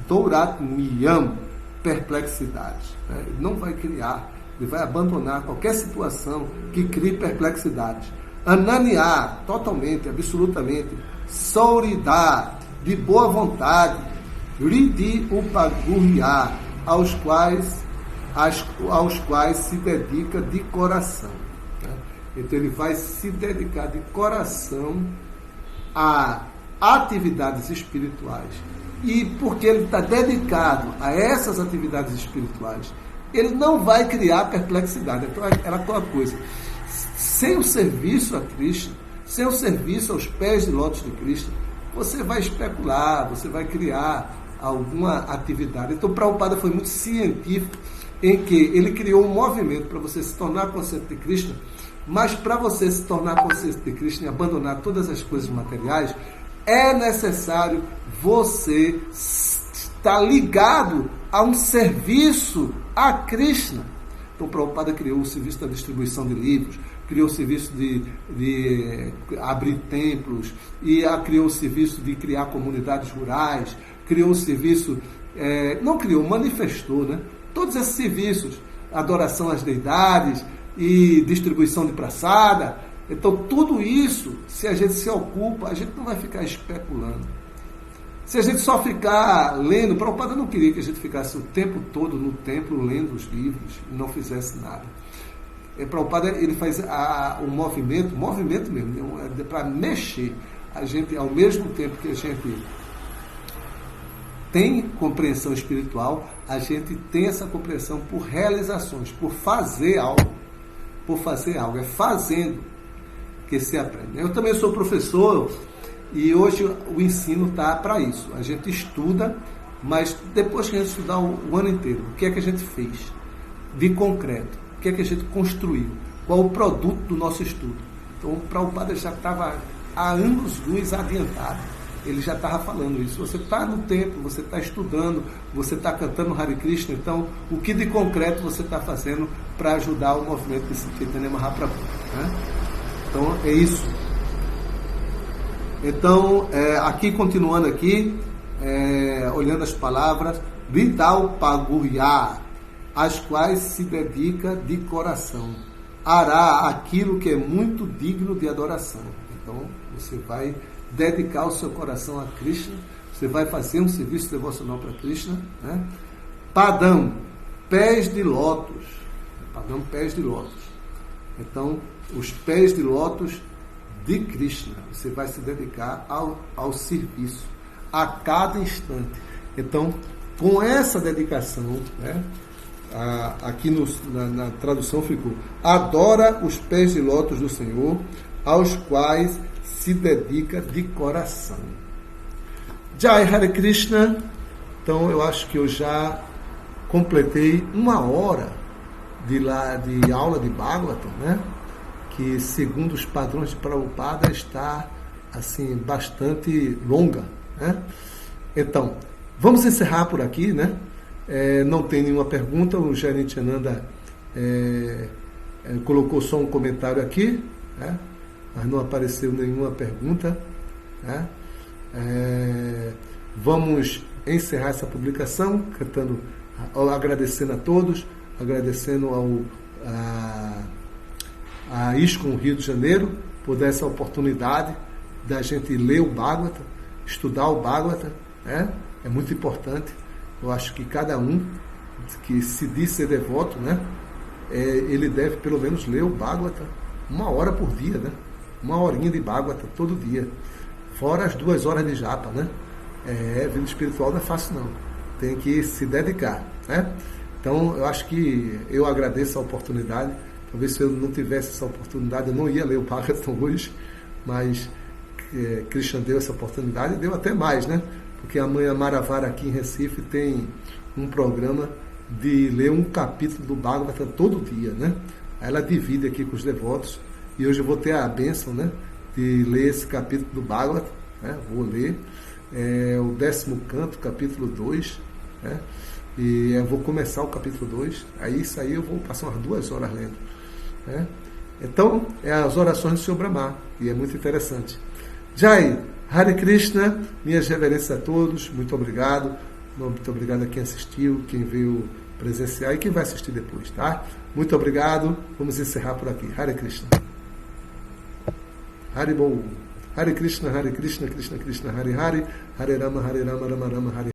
Dauratmiyam, perplexidade. Ele não vai criar, ele vai abandonar qualquer situação que crie perplexidade. Ananya, totalmente, absolutamente. Sauridá, de boa vontade. Ridi Upagurya, aos quais se dedica de coração. Então ele vai se dedicar de coração a atividades espirituais. E porque ele está dedicado a essas atividades espirituais, ele não vai criar perplexidade. Então era aquela coisa. Sem o serviço a Krishna, sem o serviço aos pés de lótus de Krishna, você vai especular, você vai criar alguma atividade. Então Prabhupada foi muito científico em que ele criou um movimento para você se tornar consciente de Krishna, mas para você se tornar consciente de Krishna e abandonar todas as coisas materiais, é necessário você estar ligado a um serviço a Krishna. Então Prabhupada criou o serviço da distribuição de livros, criou o serviço de abrir templos, e criou o serviço de criar comunidades rurais, criou o serviço, manifestou, né? Todos esses serviços, adoração às deidades e distribuição de praçada. Então tudo isso, se a gente se ocupa, a gente não vai ficar especulando. Se a gente só ficar lendo, Prabhupada não queria que a gente ficasse o tempo todo no templo lendo os livros e não fizesse nada. Prabhupada, ele faz o movimento mesmo, para mexer. A gente, ao mesmo tempo que a gente tem compreensão espiritual, a gente tem essa compreensão por realizações, por fazer algo. É fazendo que se aprende. Eu também sou professor e hoje o ensino está para isso. A gente estuda, mas depois que a gente estudar o ano inteiro, o que é que a gente fez de concreto? O que é que a gente construiu? Qual o produto do nosso estudo? Então o Prabhupada já estava há anos-luz adiantado. Ele já estava falando isso. Você está no templo, você está estudando, você está cantando Hare Krishna, então o que de concreto você está fazendo para ajudar o movimento de Chaitanya Mahaprabhu? Né? Então é isso. Então, aqui continuando aqui, olhando as palavras, Vidal Pagurya, às quais se dedica de coração. Hará aquilo que é muito digno de adoração. Então, você vai dedicar o seu coração a Krishna, você vai fazer um serviço devocional para Krishna, né? Padam, pés de lótus. Padam, pés de lótus. Então, os pés de lótus de Krishna, você vai se dedicar ao serviço a cada instante. Então, com essa dedicação, né? Aqui na tradução ficou: adora os pés de lótus do Senhor, aos quais se dedica de coração. Jai Hare Krishna. Então eu acho que eu já completei 1 hora de aula de Bhagavatam, né? Que segundo os padrões de Prabhupada está assim bastante longa, né? Então vamos encerrar por aqui, né? Não tem nenhuma pergunta. O Jai Nityananda colocou só um comentário aqui, né? Mas não apareceu nenhuma pergunta, né? Vamos encerrar essa publicação cantando, agradecendo a todos, agradecendo a ISKCON Rio de Janeiro por dar essa oportunidade da gente ler o Bhagavatam, estudar o Bhagavatam, né? É muito importante. Eu acho que cada um que se diz ser devoto, né? Ele deve pelo menos ler o Bhagavatam 1 hora por dia, né? 1 horinha de Bhagavatam todo dia, fora as 2 horas de japa, né? Vida espiritual não é fácil não, tem que se dedicar, né? Então eu acho que eu agradeço a oportunidade. Talvez se eu não tivesse essa oportunidade eu não ia ler o Bhagavatam hoje, mas Krishna deu essa oportunidade, e deu até mais, né? Porque a mãe Amaravara aqui em Recife tem um programa de ler um capítulo do Bhagavata todo dia, né? Aí ela divide aqui com os devotos, e hoje eu vou ter a bênção, né, de ler esse capítulo do Bhagavata, né? Vou ler o 10º canto, capítulo 2, né? E eu vou começar o capítulo 2, aí isso aí eu vou passar umas 2 horas lendo, né? Então, é as orações do Sr. Brahma, e é muito interessante. Jai, Hare Krishna, minhas reverências a todos, muito obrigado a quem assistiu, quem veio presenciar e quem vai assistir depois, tá? Muito obrigado, vamos encerrar por aqui. Hare Krishna. Hare Bol. Hare Krishna, Krishna Krishna, Hare Hare, Hare Rama, Rama Rama, Hare